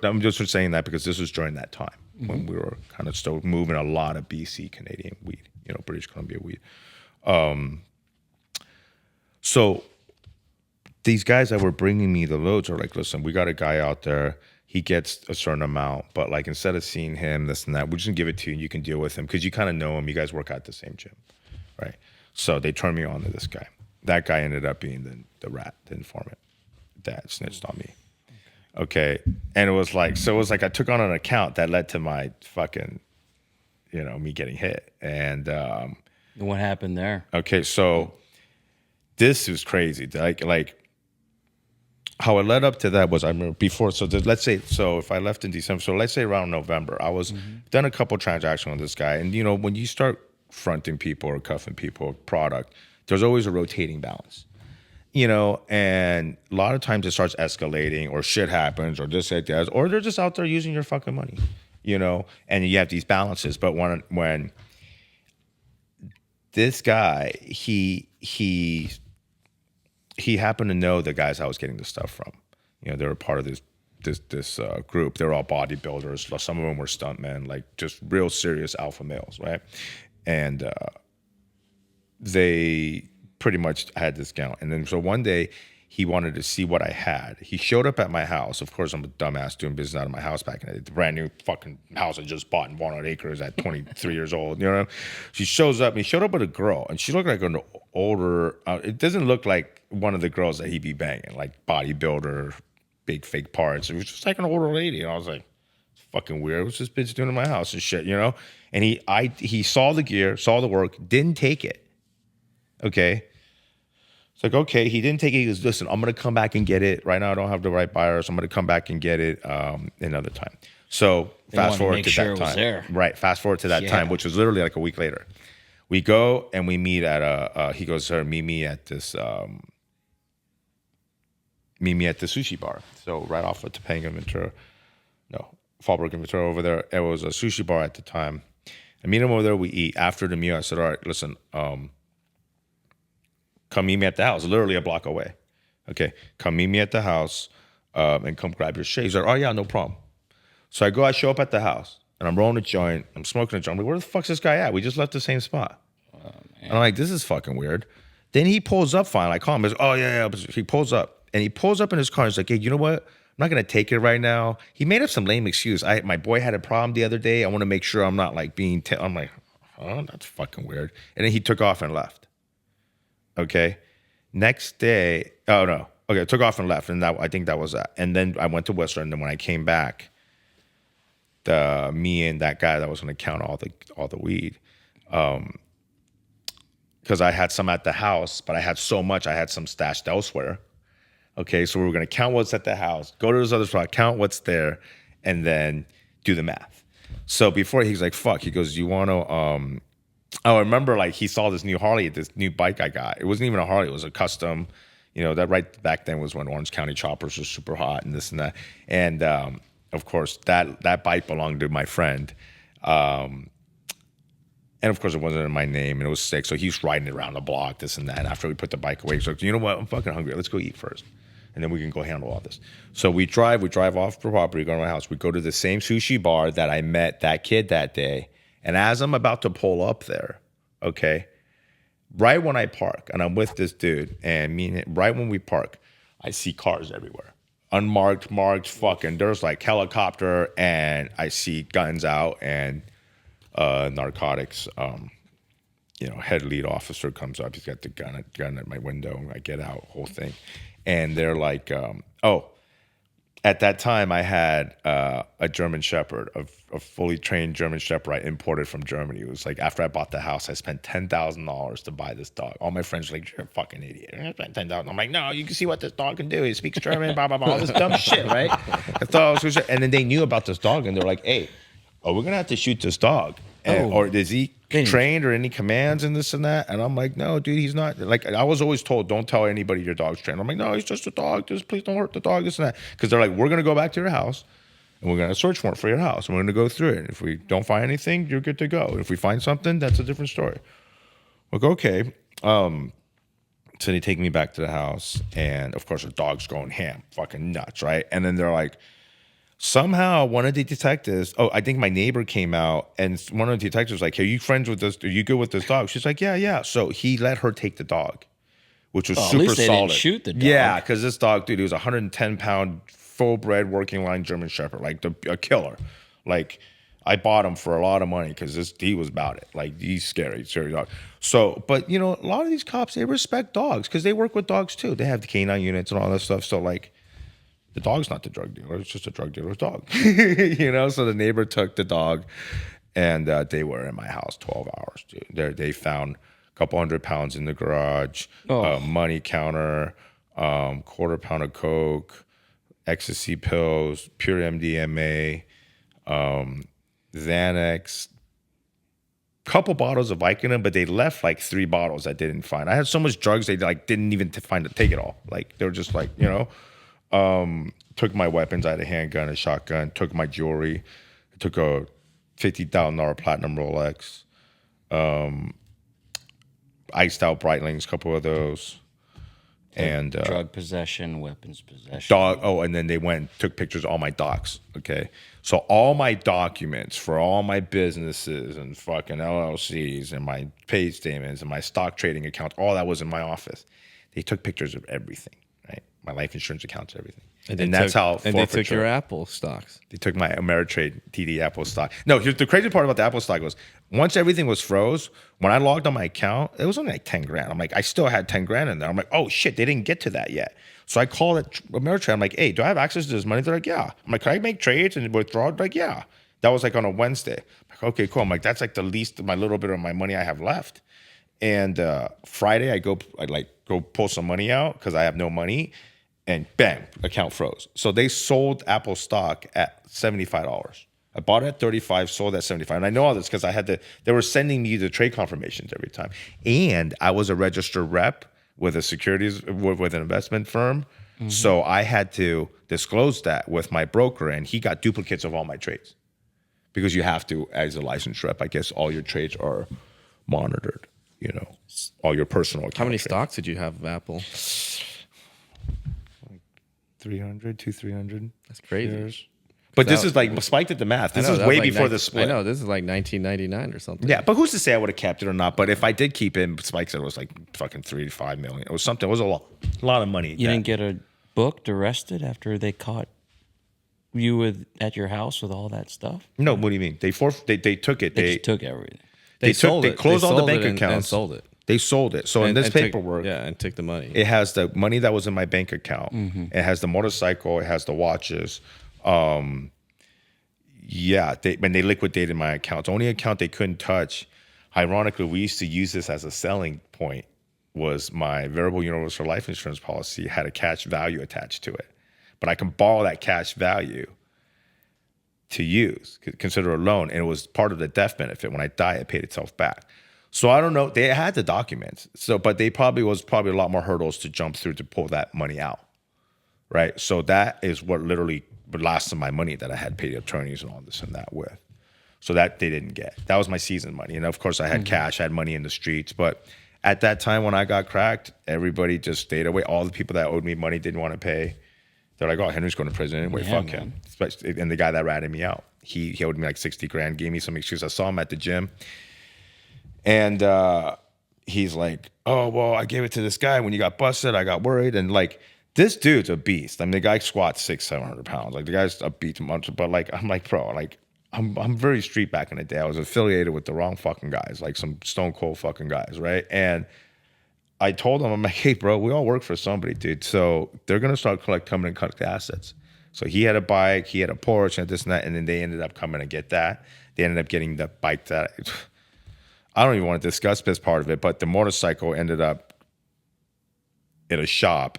I'm just saying that because this was during that time when we were kind of still moving a lot of BC Canadian weed, British Columbia weed. So these guys that were bringing me the loads are like, "Listen, we got a guy out there. He gets a certain amount, but like instead of seeing him, this and that, we're just gonna give it to you and you can deal with him because you kind of know him. You guys work at the same gym, right?" So they turned me on to this guy. That guy ended up being the rat, the informant that snitched on me. Okay, and it was like I took on an account that led to my fucking, me getting hit. And what happened there? Okay, so this was crazy. Like how it led up to that was I remember before. So let's say if I left in December, so let's say around November, I was done a couple transactions with this guy, and when you start fronting people or cuffing people product, there's always a rotating balance. And a lot of times it starts escalating or shit happens or this, like that, or they're just out there using your fucking money, and you have these balances. But when this guy, he happened to know the guys I was getting the stuff from, they were part of this group. They're all bodybuilders. Some of them were stuntmen, like just real serious alpha males. Right. And they pretty much had this count. And then so one day he wanted to see what I had. He showed up at my house. Of course, I'm a dumbass doing business out of my house back in the day. The brand new fucking house I just bought in Walnut Acres at 23 years old. She shows up and he showed up with a girl and she looked like an older, it doesn't look like one of the girls that he'd be banging, like bodybuilder, big fake parts. It was just like an older lady. And I was like, it's fucking weird. What's this bitch doing in my house and shit, And he saw the gear, saw the work, didn't take it. Okay. It's like, okay, he didn't take it. He goes, "Listen, I'm going to come back and get it. Right now I don't have the right buyers. I'm going to come back and get it another time." So fast forward to that time. Right. Fast forward to that time, which was literally like a week later. We go and we meet at he goes, "Sir, meet me at the sushi bar." So right off of Topanga Ventura. No, Fallbrook and Ventura over there. It was a sushi bar at the time. I meet him over there, we eat. After the meal, I said, "All right, listen, come meet me at the house," literally a block away. "Okay, come meet me at the house and come grab your shit." He's like, "Oh, yeah, no problem." So I show up at the house, and I'm rolling a joint. I'm smoking a joint. I'm like, "Where the fuck's this guy at? We just left the same spot." And I'm like, "This is fucking weird." Then he pulls up finally. I call him. He's like, "Oh, yeah." He pulls up, and he pulls up in his car. He's like, "Hey, you know what? I'm not going to take it right now." He made up some lame excuse. My boy had a problem the other day. I want to make sure I'm not like being, I'm like, "Oh, that's fucking weird." And then he took off and left. Okay. Next day, oh no. Okay, took off and left, and I think that was that. And then I went to Whistler, and then when I came back, me and that guy that was going to count all the weed, because I had some at the house, but I had so much, I had some stashed elsewhere. Okay, so we were going to count what's at the house, go to this other spot, count what's there, and then do the math. So before he's like, "Fuck," he goes, "You want to?" I remember like he saw this new Harley, this new bike I got. It wasn't even a Harley, it was a custom. That right back then was when Orange County choppers were super hot and this and that. And of course that bike belonged to my friend. And of course it wasn't in my name and it was sick. So he's riding it around the block, this and that. And after we put the bike away, he's like, "You know what? I'm fucking hungry. Let's go eat first. And then we can go handle all this." So we drive off the property, go to my house. We go to the same sushi bar that I met that kid that day. And as I'm about to pull up there, okay, right when I park, and I'm with this dude, and right when we park, I see cars everywhere. Unmarked, marked, fucking, there's like helicopter, and I see guns out and narcotics. Head lead officer comes up. He's got the gun at my window. I get out, whole thing. And they're like, at that time, I had a German Shepherd, a fully trained German Shepherd I imported from Germany. It was like after I bought the house, I spent $10,000 to buy this dog. All my friends were like, "You're a fucking idiot. I spent $10,000. I'm like, "No, you can see what this dog can do. He speaks German, blah, blah, blah, all this dumb shit, right?" And then they knew about this dog, and they're like, "Hey, we're going to have to shoot this dog." Or is he trained or any commands and this and that. And I'm like, no, dude, he's not. Like, I was always told, don't tell anybody your dog's trained. I'm like, no, he's just a dog. Just please don't hurt the dog, this and that. Because they're like, we're going to go back to your house and we're going to search warrant for your house. And we're going to go through it. If we don't find anything, you're good to go. If we find something, that's a different story. Like, okay. So they take me back to the house. And of course, the dog's going ham, fucking nuts, right? And then they're like, somehow one of the detectives, I think my neighbor came out, and one of the detectives was like, hey, are you friends with this? Are you good with this dog? She's like, yeah. So he let her take the dog, which was super at least they solid. didn't shoot the dog. Yeah, because this dog, dude, he was a 110-pound, full-bred, working-line German Shepherd, like a killer. Like, I bought him for a lot of money because he was about it. Like, he's scary dog. So, but, you know, a lot of these cops, they respect dogs because they work with dogs, too. They have the canine units and all that stuff. So, like, the dog's not the drug dealer. It's just a drug dealer's dog. You know? So the neighbor took the dog, and they were in my house 12 hours, dude. They found a couple 100 pounds in the garage, a money counter, quarter pound of coke, ecstasy pills, pure MDMA, Xanax, couple bottles of Vicodin, but they left like 3 bottles I didn't find. I had so much drugs they like didn't even take it all. Like, they were just like, you know. Took my weapons. I had a handgun, a shotgun. Took my jewelry. Took a $50,000 platinum Rolex. Iced out Breitlings, a couple of those. And drug possession, weapons possession. dog. Oh, and then they went and took pictures of all my docs. Okay, so all my documents for all my businesses and fucking LLCs and my pay statements and my stock trading account, all that was in my office. They took pictures of everything. Right, my life insurance accounts, everything, and that's how. And they took your Apple stocks. They took my Ameritrade TD Apple stock. No, here's the crazy part about the Apple stock was once everything was froze. When I logged on my account, it was only like 10 grand. I'm like, I still had 10 grand in there. I'm like, oh shit, they didn't get to that yet. So I called it Ameritrade. I'm like, hey, do I have access to this money? They're like, yeah. I'm like, can I make trades and withdraw? They're like, yeah. That was like on a Wednesday. I'm like, okay, cool. I'm like, that's like the least my little bit of my money I have left. And Friday, I go pull some money out because I have no money. And bam, account froze. So they sold Apple stock at $75. I bought it at 35, sold at 75. And I know all this because they were sending me the trade confirmations every time. And I was a registered rep with a securities, with an investment firm. Mm-hmm. So I had to disclose that with my broker, and he got duplicates of all my trades. Because you have to, as a licensed rep, I guess all your trades are monitored, you know, all your personal account How many trades. stocks did you have of Apple? 300. That's crazy. Shares. But this is like spiked at the math. This is way before the split. I know, this is like 1999 or something. Yeah, but who's to say I would have kept it or not? But if I did keep it, Spike said it was like fucking 3 to 5 million. It was something. It was a lot of money. You didn't get booked, arrested after they caught you at your house with all that stuff? No, what do you mean? They took it. They just took everything. They closed all the bank accounts and sold it. They sold it. So in this paperwork, and took the money. it has the money that was in my bank account. Mm-hmm. It has the motorcycle. It has the watches. Yeah, they liquidated my account. The only account they couldn't touch, ironically, we used to use this as a selling point, was my variable universal life insurance policy had a cash value attached to it. But I can borrow that cash value to use, consider a loan, and it was part of the death benefit. When I die, it paid itself back. So I don't know. They had the documents. But they probably a lot more hurdles to jump through to pull that money out, right? So that is what literally lasted my money that I had paid attorneys and all this and that with. So that they didn't get. That was my season money. And of course, I had cash. I had money in the streets. But at that time when I got cracked, everybody just stayed away. All the people that owed me money didn't want to pay. They're like, oh, Henry's going to prison anyway. Yeah, fuck him. And the guy that ratted me out, he owed me like 60 grand, gave me some excuse. I saw him at the gym. And he's like, oh, well, I gave it to this guy. When you got busted, I got worried. And like, this dude's a beast. I mean, the guy squats 600-700 pounds. Like, the guy's a beast. But like, I'm like, bro, like, I'm very street back in the day. I was affiliated with the wrong fucking guys, like some stone cold fucking guys, right? And I told him, I'm like, hey, bro, we all work for somebody, dude. So they're gonna start coming and collect assets. So he had a bike, he had a Porsche, and this and that, and then they ended up coming to get that. They ended up getting the bike that I don't even want to discuss this part of it, but the motorcycle ended up in a shop,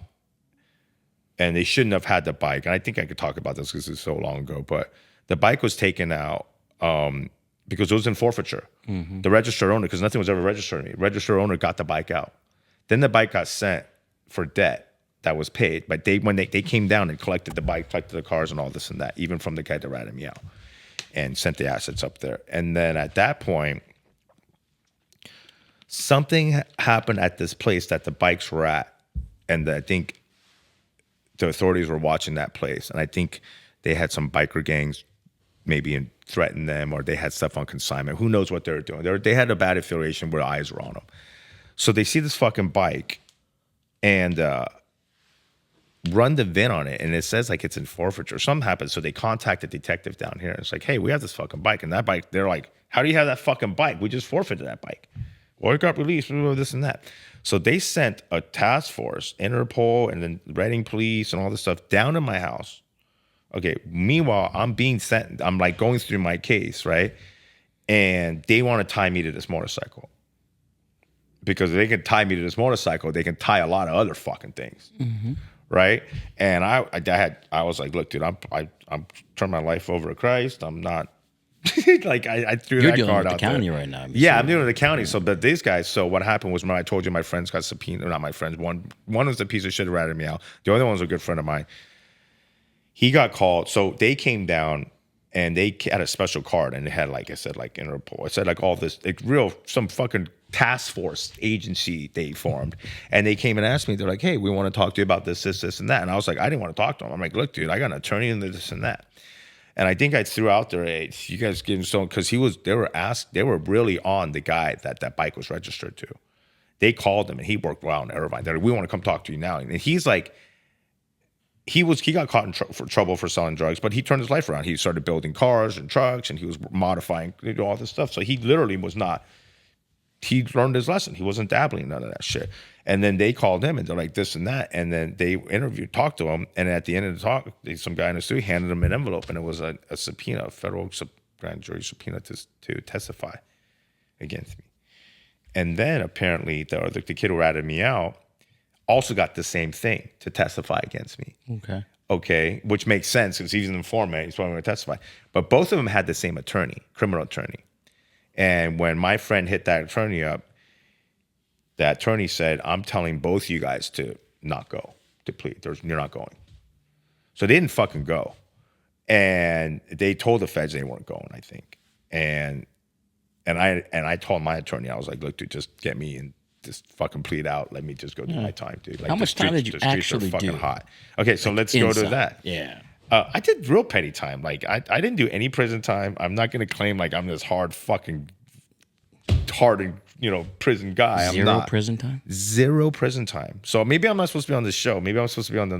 and they shouldn't have had the bike. And I think I could talk about this because it's so long ago, but the bike was taken out because because it was in forfeiture. The registered owner, because nothing was ever registered to me. Registered owner got the bike out. Then the bike got sent for debt that was paid. But when they came down and collected the bike, collected the cars and all this and that, even from the guy that ratted me out, and sent the assets up there. And then at that point, something happened at this place that the bikes were at. And I think the authorities were watching that place. And I think they had some biker gangs maybe threaten them, or they had stuff on consignment. Who knows what they were doing? They had a bad affiliation where eyes were on them. So they see this fucking bike and run the VIN on it, and it says like it's in forfeiture. Something happened, so they contact a detective down here. And it's like, hey, we have this fucking bike, and that bike. They're like, how do you have that fucking bike? We just forfeited that bike. Well, it got released, this and that. So they sent a task force, Interpol, and then Reading Police, and all this stuff down to my house. Okay. Meanwhile, I'm being sent. I'm like going through my case, right? And they want to tie me to this motorcycle. Because if they can tie me to this motorcycle, they can tie a lot of other fucking things, right? And I was like, look, dude, I'm turning my life over to Christ. I'm not like I threw You're that dealing card with out the county there. right now. Yeah, I'm dealing with the county. So, but these guys. So what happened was when I told you my friends got subpoenaed. Not my friends. One was a piece of shit who ratted me out. The other one was a good friend of mine. He got called. So they came down. And they had a special card, and it had, like I said, like Interpol. It said like all this, like some fucking task force agency they formed. And they came and asked me, they're like, hey, we want to talk to you about this, and that. And I was like, I didn't want to talk to them. I'm like, look, dude, I got an attorney in this and that. And I think I threw out there, hey, you guys give him so, because they were really on the guy that bike was registered to. They called him, and he worked well in Irvine. They're like, we want to come talk to you now. And he's like, he got caught in trouble for selling drugs, but he turned his life around. He started building cars and trucks, and he was modifying all this stuff. So he literally he learned his lesson. He wasn't dabbling in none of that shit. And then they called him, and they're like this and that. And then they talked to him. And at the end of the talk, some guy in the studio handed him an envelope, and it was a subpoena, a federal grand jury subpoena to testify against me. And then apparently the kid who ratted me out also got the same thing to testify against me. Okay, which makes sense because he's an informant. He's probably going to testify. But both of them had the same attorney, criminal attorney. And when my friend hit that attorney up, that attorney said, I'm telling both you guys to not go, to plead. You're not going. So they didn't fucking go. And they told the feds they weren't going, I think. And I told my attorney, I was like, look, dude, just get me in. Just fucking plead out. Let me just go do my time, dude. Like, how much time did you actually fucking do? Hot. Okay, so let's inside. go to that. Yeah. I did real petty time. Like I didn't do any prison time. I'm not gonna claim like I'm this hard prison guy. I'm not. Prison time? Zero prison time. So maybe I'm not supposed to be on this show. Maybe I'm supposed to be on the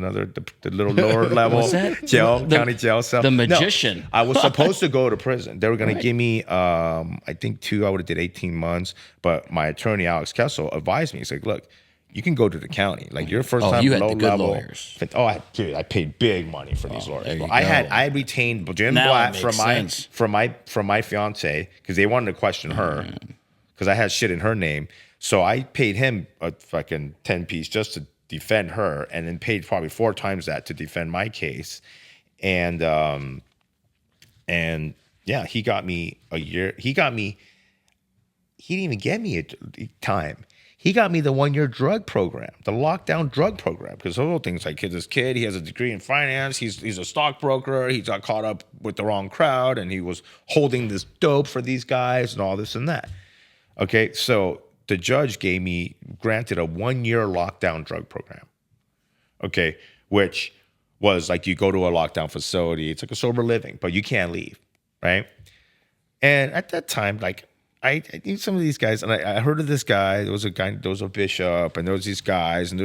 little lower level What's that? county jail cell. The magician. No, I was supposed to go to prison. They were going to give me, I think I would have did 18 months. But my attorney, Alex Kessel, advised me. He's like, look, you can go to the county. Like your first time you had low the good level. Lawyers. I paid big money for these lawyers. there you I go. retained Jim Now Blatt it makes from my fiance because they wanted to question her because I had shit in her name. So I paid him a fucking 10-piece just to defend her, and then paid probably 4 times that to defend my case. And yeah, he got me a year. He didn't even get me a time. He got me the 1-year drug program, the lockdown drug program, because those things like this kid, he has a degree in finance. He's a stockbroker. He got caught up with the wrong crowd, and he was holding this dope for these guys and all this and that. Okay, so the judge granted a 1-year lockdown drug program. Okay, which was like you go to a lockdown facility. It's like a sober living, but you can't leave, right? And at that time, like I knew some of these guys, and I heard of this guy. There was a bishop, and there was these guys, and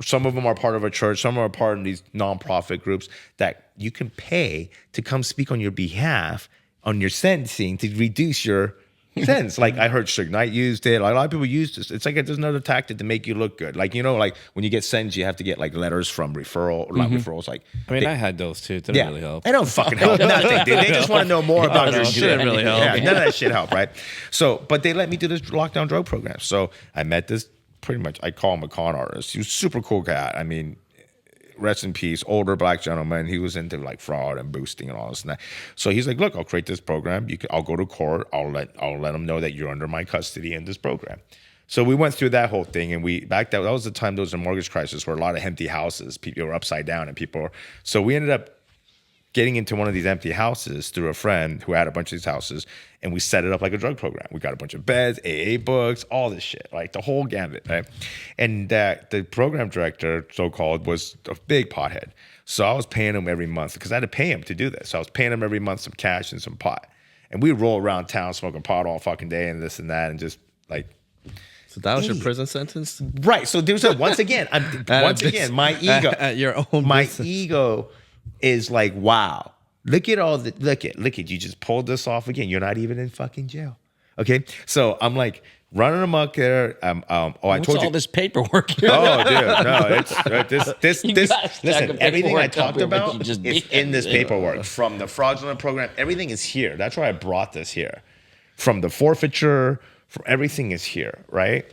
some of them are part of a church, some are part of these nonprofit groups that you can pay to come speak on your behalf on your sentencing to reduce your sentence. Like I heard Suge Knight used it. Like, a lot of people use this. It's like there's another tactic to make you look good. Like, like when you get sentenced, you have to get like letters from not referrals. Like, I had those too. It didn't really help. They don't fucking help. Nothing, dude. They just want to know more about your shit. Didn't really help. Yeah, none of that shit helped, right? So, but they let me do this lockdown drug program. So I met this, pretty much, I call him a con artist. He was a super cool guy. I mean, rest in peace, older black gentleman. He was into like fraud and boosting and all this and that. So he's like, look, I'll create this program. I'll go to court. I'll let them know that you're under my custody in this program. So we went through that whole thing, and that was the time there was a mortgage crisis where a lot of empty houses, people were upside down, and so we ended up getting into one of these empty houses through a friend who had a bunch of these houses, and we set it up like a drug program. We got a bunch of beds, AA books, all this shit, like the whole gambit, right? And the program director, so-called, was a big pothead. So I was paying him every month because I had to pay him to do this. So I was paying him every month some cash and some pot. And we roll around town smoking pot all fucking day and this and that, and just like... So that was your prison sentence? Right. So there's once again, my ego... At your own my business. ego is like, wow, look at you just pulled this off again. You're not even in fucking jail. Okay. So I'm like running amok there. I What's told you all this paperwork? Oh, dude, no, this. Listen, everything I paperwork talked up here, but about you just is beat in this it. paperwork from the fraudulent program. Everything is here. That's why I brought this here. From the forfeiture, from everything is here, right?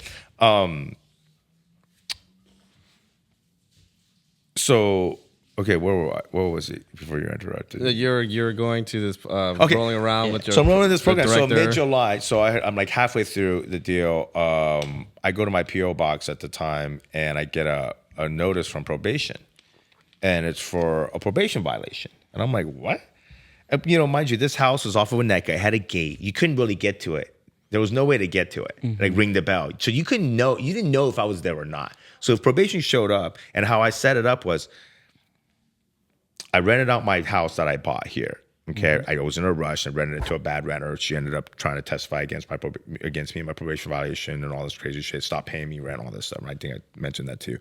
So. Okay, where was it before you interrupted? You're going to this rolling around with your. So I'm rolling this program. So director. mid-July, so I'm like halfway through the deal. I go to my PO box at the time, and I get a notice from probation, and it's for a probation violation. And I'm like, what? Mind you, this house was off of a neck. I had a gate. You couldn't really get to it. There was no way to get to it, like ring the bell. So you didn't know if I was there or not. So if probation showed up, and how I set it up was, I rented out my house that I bought here. Okay, I was in a rush and rented it to a bad renter. She ended up trying to testify against me and my probation violation and all this crazy shit. Stopped paying me rent, all this stuff. And I think I mentioned that too.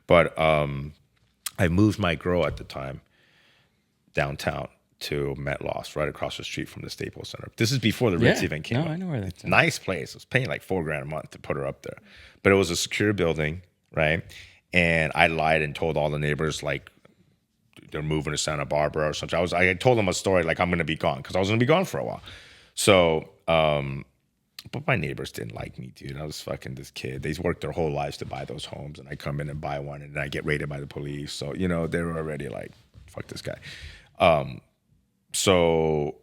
But I moved my girl at the time downtown to Metloss, right across the street from the Staples Center. This is before the Ritz even came up. I know where that's at. Nice place. I was paying like $4,000 a month to put her up there, but it was a secure building, right? And I lied and told all the neighbors like they're moving to Santa Barbara or something. I told them a story like I'm going to be gone because I was going to be gone for a while. So, but my neighbors didn't like me, dude. I was fucking this kid. They worked their whole lives to buy those homes, and I come in and buy one, and then I get raided by the police. So, they were already like, fuck this guy. So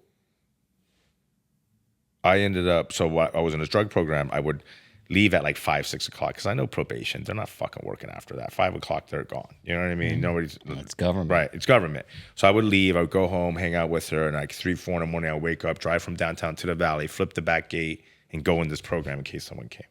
I ended up, I was in this drug program. I would leave at like 5, 6 o'clock because I know probation. They're not fucking working after that. 5 o'clock, they're gone. You know what I mean? Nobody's. It's government. Right. It's government. So I would leave. I would go home, hang out with her, and like 3, 4 in the morning, I would wake up, drive from downtown to the valley, flip the back gate, and go in this program in case someone came.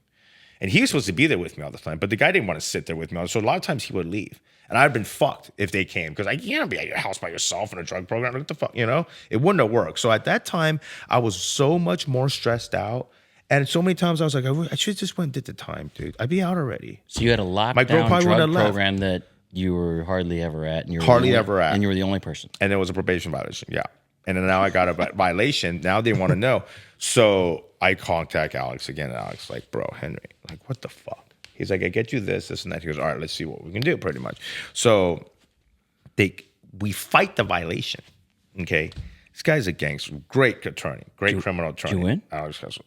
And he was supposed to be there with me all the time, but the guy didn't want to sit there with me. So a lot of times he would leave. And I'd been fucked if they came because you can't be at your house by yourself in a drug program. What the fuck, It wouldn't have worked. So at that time, I was so much more stressed out. And so many times I was like, I should just went and did the time, dude. I'd be out already. So you had a lockdown drug program that you were hardly ever at. And you were And you were the only person. And there was a probation violation, yeah. And then now I got a violation. Now they want to know. So I contact Alex again. And Alex like, bro, Henry, like, what the fuck? He's like, I get you this, and that. He goes, all right, let's see what we can do, pretty much. So we fight the violation, okay? This guy's a gangster, great attorney, great criminal attorney. Did you win? Alex goes,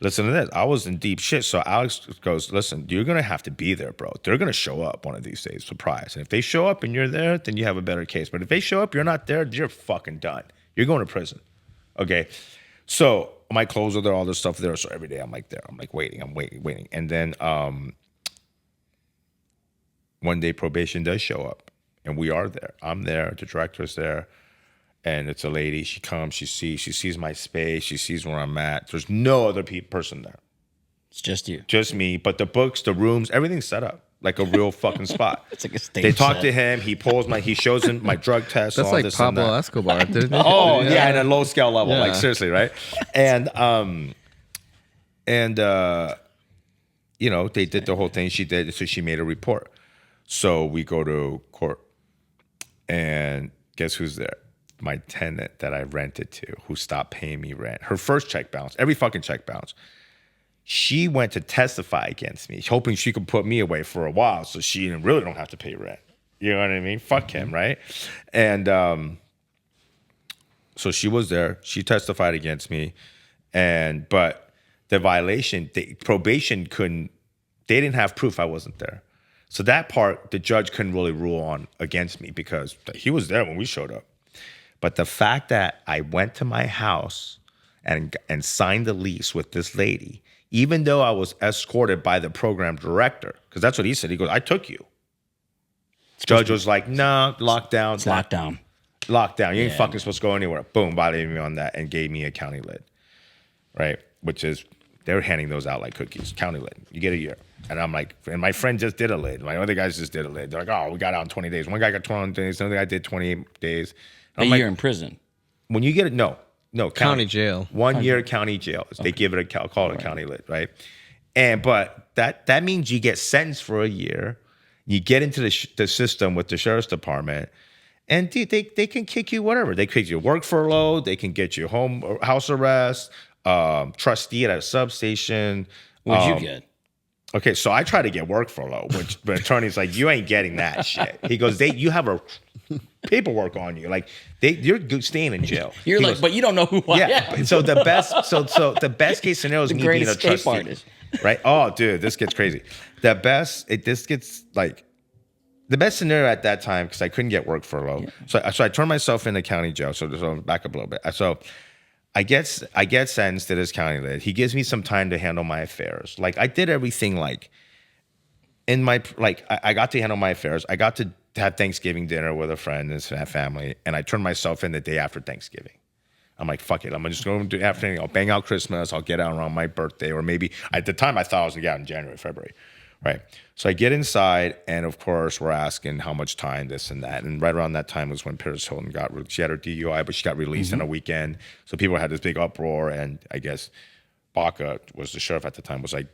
listen to this. I was in deep shit. So Alex goes, listen, you're going to have to be there, bro. They're going to show up one of these days, surprise. And if they show up and you're there, then you have a better case. But if they show up, you're not there, you're fucking done. You're going to prison, okay? So my clothes are there, all this stuff there. So every day I'm like there. I'm like waiting. And then one day probation does show up, and we are there. I'm there. The director's there. And it's a lady. She comes. She sees my space. She sees where I'm at. There's no other person there. It's just you. Just me. But the books, the rooms, everything's set up like a real fucking spot. It's like a stage They talk set. to him. He shows him my drug test. That's all like this Pablo and that. Escobar, didn't it? Oh yeah, at a low scale level, Yeah. like seriously, right? And they did the whole thing. She did, so she made a report. So we go to court, and guess who's there? My tenant that I rented to, who stopped paying me rent. Her first check bounce, every fucking check bounce. She went to testify against me, hoping she could put me away for a while, so she really don't have to pay rent. You know what I mean? Fuck him, right? And so she was there. She testified against me, but the violation, probation couldn't. They didn't have proof I wasn't there. So that part, the judge couldn't really rule on against me because he was there when we showed up. But the fact that I went to my house and signed the lease with this lady, even though I was escorted by the program director, because that's what he said. He goes, I took you. Judge was like, no, lockdown. It's lockdown. Lockdown. You ain't fucking supposed to go anywhere. Boom, violated me on that and gave me a county lid. Right? Which is, they were handing those out like cookies. County lid. You get a year. And I'm like, and my friend just did a lid. My other guys just did a lid. They're like, oh, we got out in 20 days. One guy got 21 days. Another guy did 28 days. A year in prison. When you get it, no, County jail. 1 year county jail. They give it call it a county lid, right? But that means you get sentenced for a year. You get into the system with the sheriff's department, and dude, they can kick you whatever. They kick you work furlough. They can get you house arrest, trustee at a substation. What'd you get? Okay, so I try to get work furlough, which the attorney's like, you ain't getting that shit. He goes, you have a paperwork on you, like you're staying in jail. You're he like, goes, but you don't know who I am. So the best case scenario is me being a trustee, artist. right? Oh, dude, this gets crazy. The best scenario at that time, because I couldn't get work furlough. Yeah. So I turned myself into county jail. So back up a little bit. So I get sentenced to this county lid. He gives me some time to handle my affairs. Like I did everything like in my I got to handle my affairs. I got to have Thanksgiving dinner with a friend and his family, and I turned myself in the day after Thanksgiving. I'm like, fuck it. I'm just going to do afternoon. I'll bang out Christmas. I'll get out around my birthday, or maybe at the time I thought I was gonna get out in January, February, right? So I get inside, and of course we're asking how much time, this and that. And right around that time was when Paris Hilton she had her DUI, but she got released in a weekend. So people had this big uproar, and I guess Baca was the sheriff at the time, was like,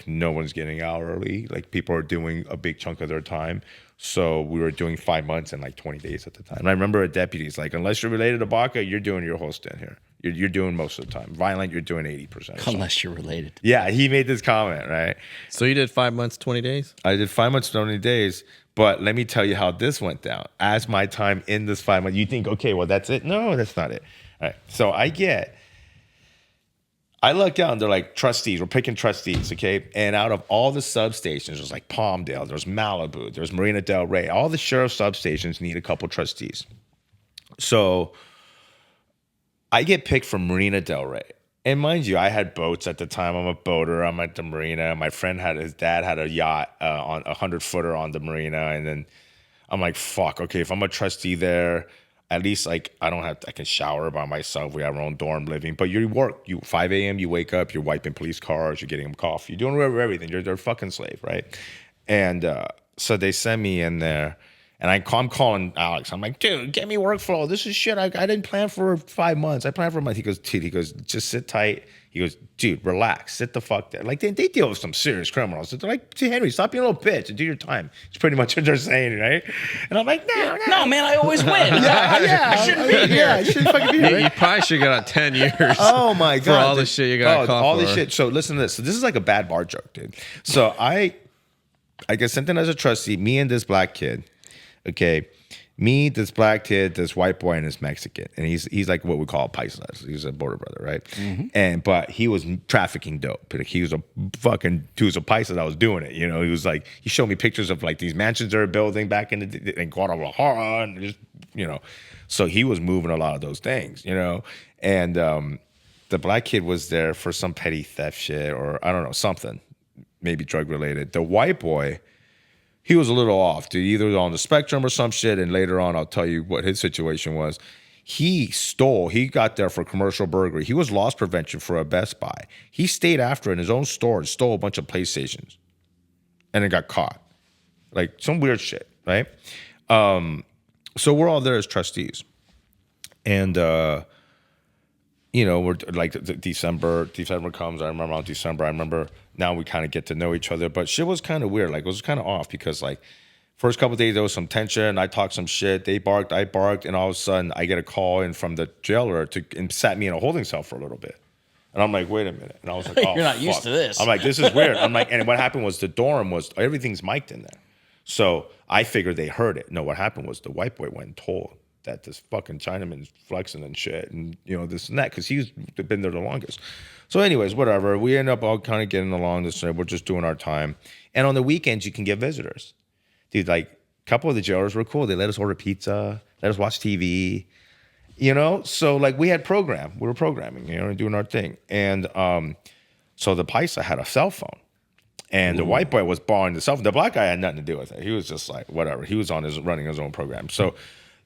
no one's getting out early. Like people are doing a big chunk of their time. So we were doing 5 months and like 20 days at the time. And I remember a deputy's like, unless you're related to Baca, you're doing your whole stint here. You're doing most of the time. Violent, you're doing 80%. Unless you're related. Yeah, he made this comment, right? So you did 5 months, 20 days? I did 5 months, 20 days. But let me tell you how this went down. As my time in this 5 months, you think, okay, well, that's it. No, that's not it. All right. So I look down, they're like trustees, we're picking trustees, okay? And out of all the substations, there's like Palmdale, there's Malibu, there's Marina Del Rey, all the sheriff's substations need a couple trustees. So I get picked from Marina Del Rey. And mind you, I had boats at the time. I'm a boater. I'm at the marina. My friend his dad had a yacht on a 100-footer on the marina. And then I'm like, fuck, okay, if I'm a trustee there, at least like I can shower by myself. We have our own dorm living. But you work, 5 a.m. you wake up, you're wiping police cars, you're getting them coffee, you're doing everything. You're their fucking slave, right? And so they send me in there, and I'm calling Alex. I'm like, dude, get me work flow. This is shit. I didn't plan for 5 months. I planned for a month. He goes, just sit tight. He goes, dude, relax. Sit the fuck there. Like, they deal with some serious criminals. They're like, Henry, stop being a little bitch and do your time. It's pretty much what they're saying, right? And I'm like, no, man, I always win. I shouldn't be here. Yeah, I shouldn't fucking be here. You probably should have got out 10 years. Oh, my God. For all the shit you got caught all for. this shit. So listen to this. So this is like a bad bar joke, dude. So I get sent in as a trustee, me and this black kid, okay? Me, this black kid, this white boy, and this Mexican, and he's like what we call a paisa. He's a border brother, right? Mm-hmm. But he was trafficking dope. He was a paisa that was doing it. You know, he showed me pictures of like these mansions they were building back in Guadalajara, and just, you know, so he was moving a lot of those things, you know, and the black kid was there for some petty theft shit, or I don't know, something, maybe drug related. The white boy, he was a little off, dude, either on the spectrum or some shit. And later on, I'll tell you what his situation was. He got there for commercial burglary. He was loss prevention for a Best Buy. He stayed after in his own store and stole a bunch of PlayStations and then got caught. Like some weird shit, right? So we're all there as trustees. And, you know, we're like December comes. I remember on December, now we kind of get to know each other, but shit was kind of weird. Like it was kind of off because like first couple of days there was some tension. I talked some shit. They barked, I barked, and all of a sudden I get a call in from the jailer and sat me in a holding cell for a little bit. And I'm like, wait a minute. And I was like, oh, you're not used to this. I'm like, this is weird. I'm like, and what happened was the dorm was everything's mic'd in there. So I figured they heard it. No, what happened was the white boy went and told that this fucking Chinaman's flexing and shit and, you know, this and that, because he's been there the longest. So anyways, whatever. We end up all kind of getting along this way. We're just doing our time. And on the weekends, you can get visitors. dude, like a couple of the jailers were cool. They let us order pizza, let us watch TV, you know? So like we were programming, you know, and doing our thing. And so the paisa had a cell phone. And the white boy was borrowing the cell phone. The black guy had nothing to do with it. He was just like, whatever. He was running his own program. So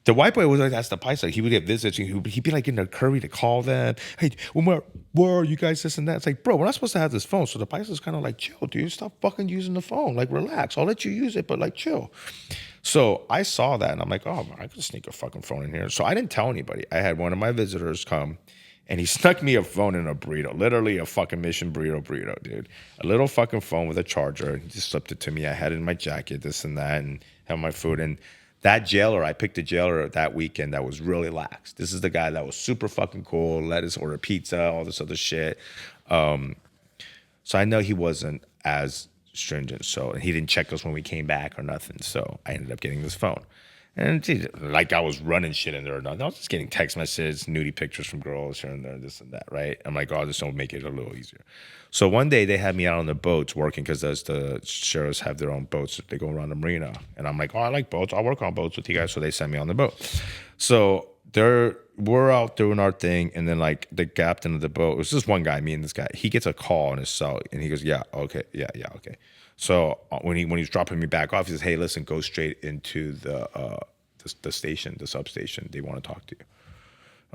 the white boy was like, that's the paisa. He would get visits. He'd be like in a hurry to call them. Hey, where are you guys? This and that. It's like, bro, we're not supposed to have this phone. So the paisa's kind of like, chill, dude. Stop fucking using the phone. Like, relax. I'll let you use it, but like, chill. So I saw that and I'm like, oh, man, I could sneak a fucking phone in here. So I didn't tell anybody. I had one of my visitors come. And he snuck me a phone in a burrito, literally a fucking Mission burrito, dude. A little fucking phone with a charger. He just slipped it to me. I had it in my jacket, this and that, and had my food. And that jailer, I picked a jailer that weekend that was really lax. This is the guy that was super fucking cool, let us order pizza, all this other shit. So I know he wasn't as stringent. So he didn't check us when we came back or nothing. So I ended up getting this phone. And geez, like I was running shit in there. I was just getting text messages, nudie pictures from girls here and there, this and that, right? I'm like, oh, this will make it a little easier. So one day they had me out on the boats working because the sheriffs have their own boats. They go around the marina. And I'm like, oh, I like boats. I'll work on boats with you guys. So they sent me on the boat. So we're out doing our thing. And then like the captain of the boat, it was just one guy, me and this guy. He gets a call on his cell and he goes, yeah, okay. So when he's dropping me back off, he says, hey, listen, go straight into the station, the substation. They want to talk to you.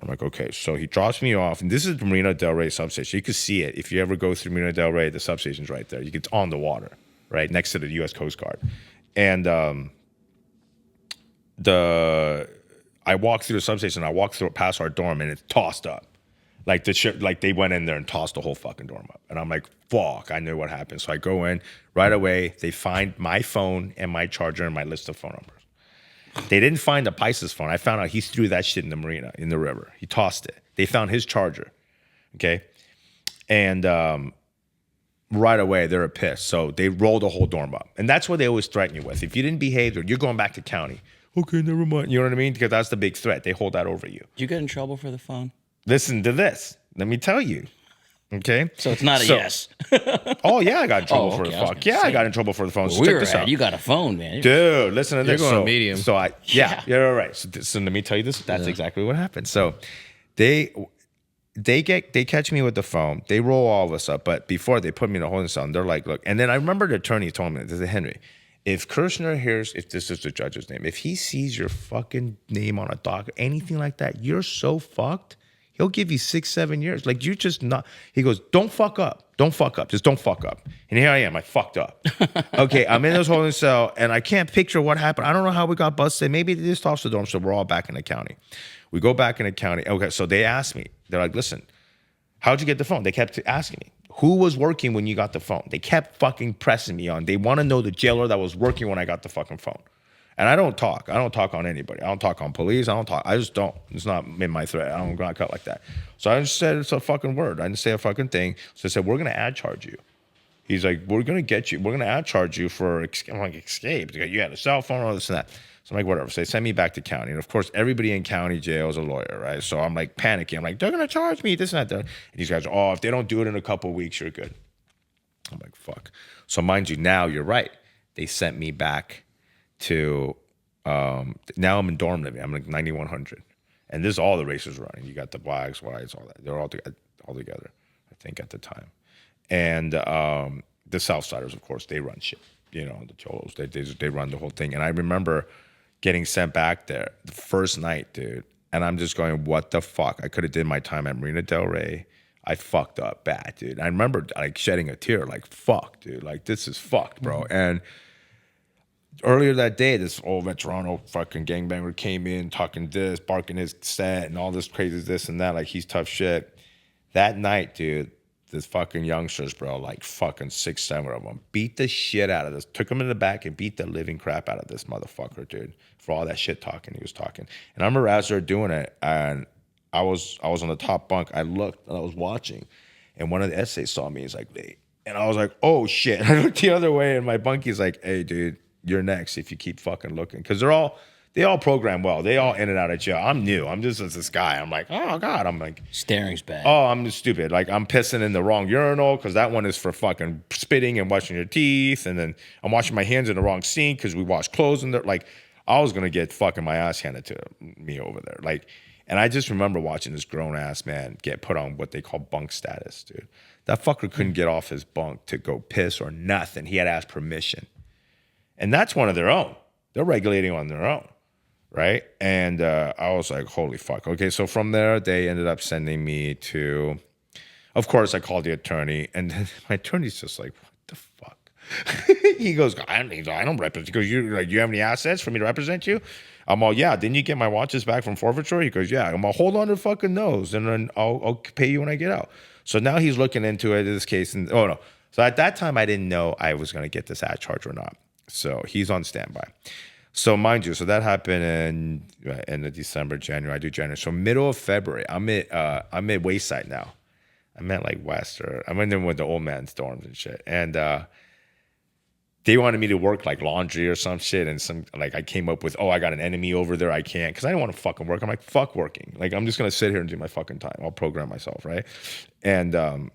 I'm like, okay. So he drops me off. And this is the Marina Del Rey substation. You could see it. If you ever go through Marina Del Rey, the substation's right there. It's on the water, right? Next to the U.S. Coast Guard. And I walk through the substation. I walk past our dorm and it's tossed up. Like the ship, like they went in there and tossed the whole fucking dorm up. And I'm like, fuck, I knew what happened. So I go in right away. They find my phone and my charger and my list of phone numbers. They didn't find the Paisa's phone. I found out he threw that shit in the marina, in the river. He tossed it. They found his charger. Okay. And right away, they're pissed. So they rolled the whole dorm up. And that's what they always threaten you with. If you didn't behave, you're going back to county. Okay, never mind. You know what I mean? Because that's the big threat. They hold that over you. Did you get in trouble for the phone? Listen to this. Let me tell you. Okay? So it's not a yes. Oh, yeah, I got in trouble for the phone. Yeah, I got in trouble for the phone. So check this out. You got a phone, man. Dude, listen to this. You're going medium. So right. So let me tell you this. That's exactly what happened. So they catch me with the phone. They roll all of us up. But before they put me in a holding cell, and they're like, look. And then I remember the attorney told me, this is Henry. If Kirshner hears, if this is the judge's name, if he sees your fucking name on a docket, anything like that, you're so fucked. He'll give you 6-7 years. Like, you're just not. He goes, don't fuck up. Don't fuck up. Just don't fuck up. And here I am. I fucked up. Okay, I'm in this holding cell, and I can't picture what happened. I don't know how we got busted. Maybe they just tossed the dorm, so we're all back in the county. We go back in the county. Okay, so they asked me. They're like, listen, how'd you get the phone? They kept asking me. Who was working when you got the phone? They kept fucking pressing me on. They want to know the jailer that was working when I got the fucking phone. And I don't talk. I don't talk on anybody. I don't talk on police. I just don't. It's not in my threat. I don't got cut like that. So I just said it's a fucking word. I didn't say a fucking thing. So I said, we're going to ad charge you. He's like, we're going to get you. We're going to ad charge you for I'm like, escape. You had a cell phone, all this and that. So I'm like, whatever. So they send me back to county. And of course, everybody in county jail is a lawyer, right? So I'm like panicking. I'm like, they're going to charge me, this and that. And these guys are, oh, if they don't do it in a couple of weeks, you're good. I'm like, fuck. So mind you, now you're right. They sent me back to, now I'm in dorm living. I'm like 9100. And this is all the races running. You got the blacks, whites, all that. They're all together, I think, at the time. And the Southsiders, of course, they run shit. You know, the Cholos, they run the whole thing. And I remember getting sent back there the first night, dude. And I'm just going, what the fuck? I could have did my time at Marina Del Rey. I fucked up bad, dude. I remember like shedding a tear, like, fuck, dude. Like, this is fucked, bro. Mm-hmm. And earlier that day, this old Toronto fucking gangbanger came in talking this, barking his set and all this crazy this and that, like he's tough shit. That night, dude, this fucking youngsters, bro, like fucking 6-7 of them, beat the shit out of this, took him in the back and beat the living crap out of this motherfucker, dude, for all that shit talking he was talking. And I remember as they're doing it, and I was on the top bunk. I looked and I was watching, and one of the essays saw me. He's like, hey. And I was like, oh shit. I looked the other way, and my bunkie's like, hey, dude, you're next if you keep fucking looking. Because They all program well. They all in and out of jail. I'm new. I'm just this guy. I'm like, oh God. I'm like, Staring's bad. oh, I'm stupid. Like I'm pissing in the wrong urinal because that one is for fucking spitting and washing your teeth. And then I'm washing my hands in the wrong sink because we wash clothes in there. Like I was gonna get fucking my ass handed to me over there. Like, and I just remember watching this grown ass man get put on what they call bunk status, dude. That fucker couldn't get off his bunk to go piss or nothing. He had to ask permission. And that's one of their own. They're regulating on their own. Right. And I was like, holy fuck. Okay. So from there, they ended up sending me to, of course, I called the attorney, and then my attorney's just like, what the fuck? He goes, I don't represent. He goes, you have any assets for me to represent you? I'm all, yeah. Didn't you get my watches back from forfeiture? He goes, yeah. I'm all, hold on to fucking nose, and then I'll pay you when I get out. So now he's looking into it, this case. And oh no. So at that time, I didn't know I was going to get this ad charge or not. So he's on standby. So mind you, so that happened in end of December, January. I do January. So middle of February, I'm at Wayside now. I'm at like West, or I'm in there with the old man's dorms and shit. And they wanted me to work like laundry or some shit. And some like I came up with, oh, I got an enemy over there. I can't, because I didn't want to fucking work. I'm like, fuck working. Like I'm just gonna sit here and do my fucking time. I'll program myself, right? And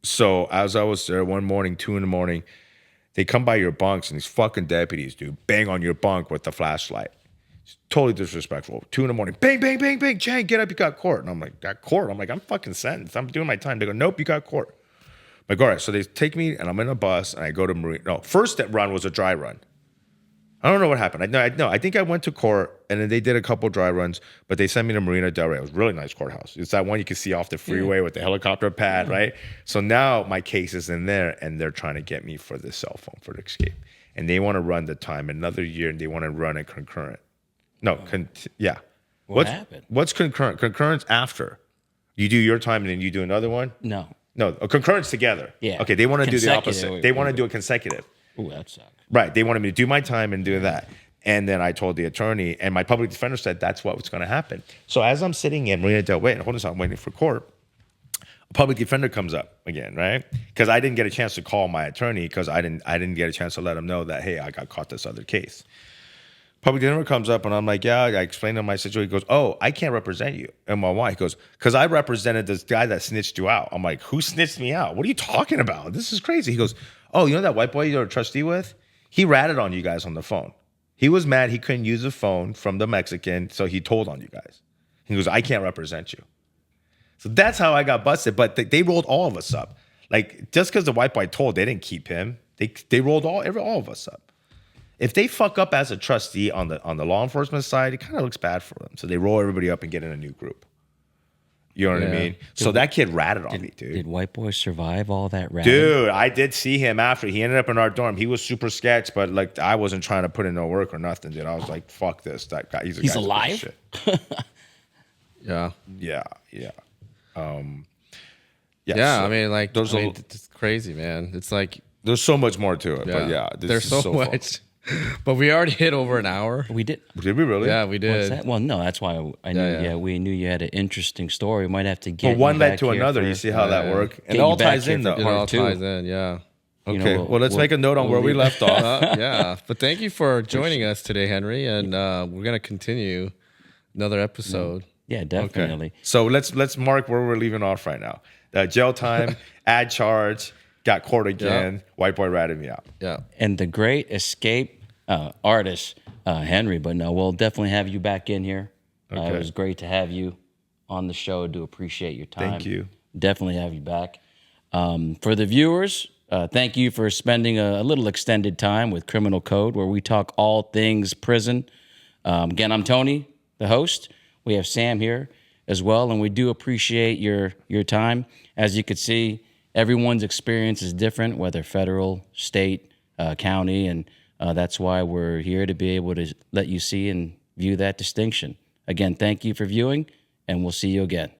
so as I was there one morning, 2 a.m, they come by your bunks, and these fucking deputies, dude, bang on your bunk with the flashlight. It's totally disrespectful. 2 a.m, bang, bang, bang, bang, Chang, get up, you got court. And I'm like, got court? I'm like, I'm fucking sentenced. I'm doing my time. They go, nope, you got court. I'm like, all right. So they take me, and I'm in a bus, and I go to Marine. No, first run was a dry run. I don't know what happened. I think I went to court, and then they did a couple dry runs, but they sent me to Marina Del Rey. It was a really nice courthouse. It's that one you can see off the freeway with the helicopter pad, right? So now my case is in there, and they're trying to get me for the cell phone, for the escape. And they want to run the time another year, and they want to run it concurrent. No, yeah. What happened? What's concurrent? Concurrent's after. You do your time, and then you do another one? No, concurrent's together. Yeah. Okay, they want to do the Consecutive. opposite. They want to do it consecutive. Ooh, that sucks. Right. They wanted me to do my time and do that. And then I told the attorney, and my public defender said that's what was going to happen. So as I'm sitting in Marina Del Rey, and hold on, I'm waiting for court, a public defender comes up again, right? Because I didn't get a chance to call my attorney, because I didn't get a chance to let him know that, hey, I got caught this other case. Public defender comes up, and I'm like, yeah, I explained to him my situation. He goes, oh, I can't represent you. And my wife goes, because I represented this guy that snitched you out. I'm like, who snitched me out? What are you talking about? This is crazy. He goes, oh, you know that white boy you're a trustee with? He ratted on you guys on the phone. He was mad he couldn't use the phone from the Mexican, so he told on you guys. He goes, I can't represent you. So that's how I got busted. But they rolled all of us up. Like, just because the white boy told, they didn't keep him. They rolled all of us up. If they fuck up as a trustee on the law enforcement side, it kind of looks bad for them. So they roll everybody up and get in a new group. You know what I mean? So that kid ratted on me, dude. Did White Boy survive all that ratting? Dude, I did see him after. He ended up in our dorm. He was super sketch, but like I wasn't trying to put in no work or nothing, dude. I was like, fuck this. That guy, he's alive? Shit. Yeah. Yeah. Yeah, so I mean, like, it's crazy, man. It's like there's so much more to it, but yeah, this there's is so fun. much. But we already hit over an hour. We did. Did we really? Yeah, we did. What's that? Well, no, that's why I knew. Yeah. We knew you had an interesting story. We might have to get. But one you led back to here another. for- You see how that worked? Get And it you all back ties here in, for though. It part all two. ties in, yeah. You Okay. know, Well, let's make a note on where we left off. Yeah. But thank you for joining us today, Henry. And we're going to continue another episode. Yeah, definitely. So let's mark where we're leaving off right now. Jail time, ad charge, got court again. White boy ratted me out. Yeah. And the great escape artist, Henry. But no, we'll definitely have you back in here. Okay. It was great to have you on the show. Do appreciate your time. Thank you. Definitely have you back. For the viewers, thank you for spending a little extended time with Criminal Code, where we talk all things prison. Again, I'm Tony, the host. We have Sam here as well, and we do appreciate your time. As you could see, everyone's experience is different, whether federal, state, county, and that's why we're here to be able to let you see and view that distinction. Again, thank you for viewing, and we'll see you again.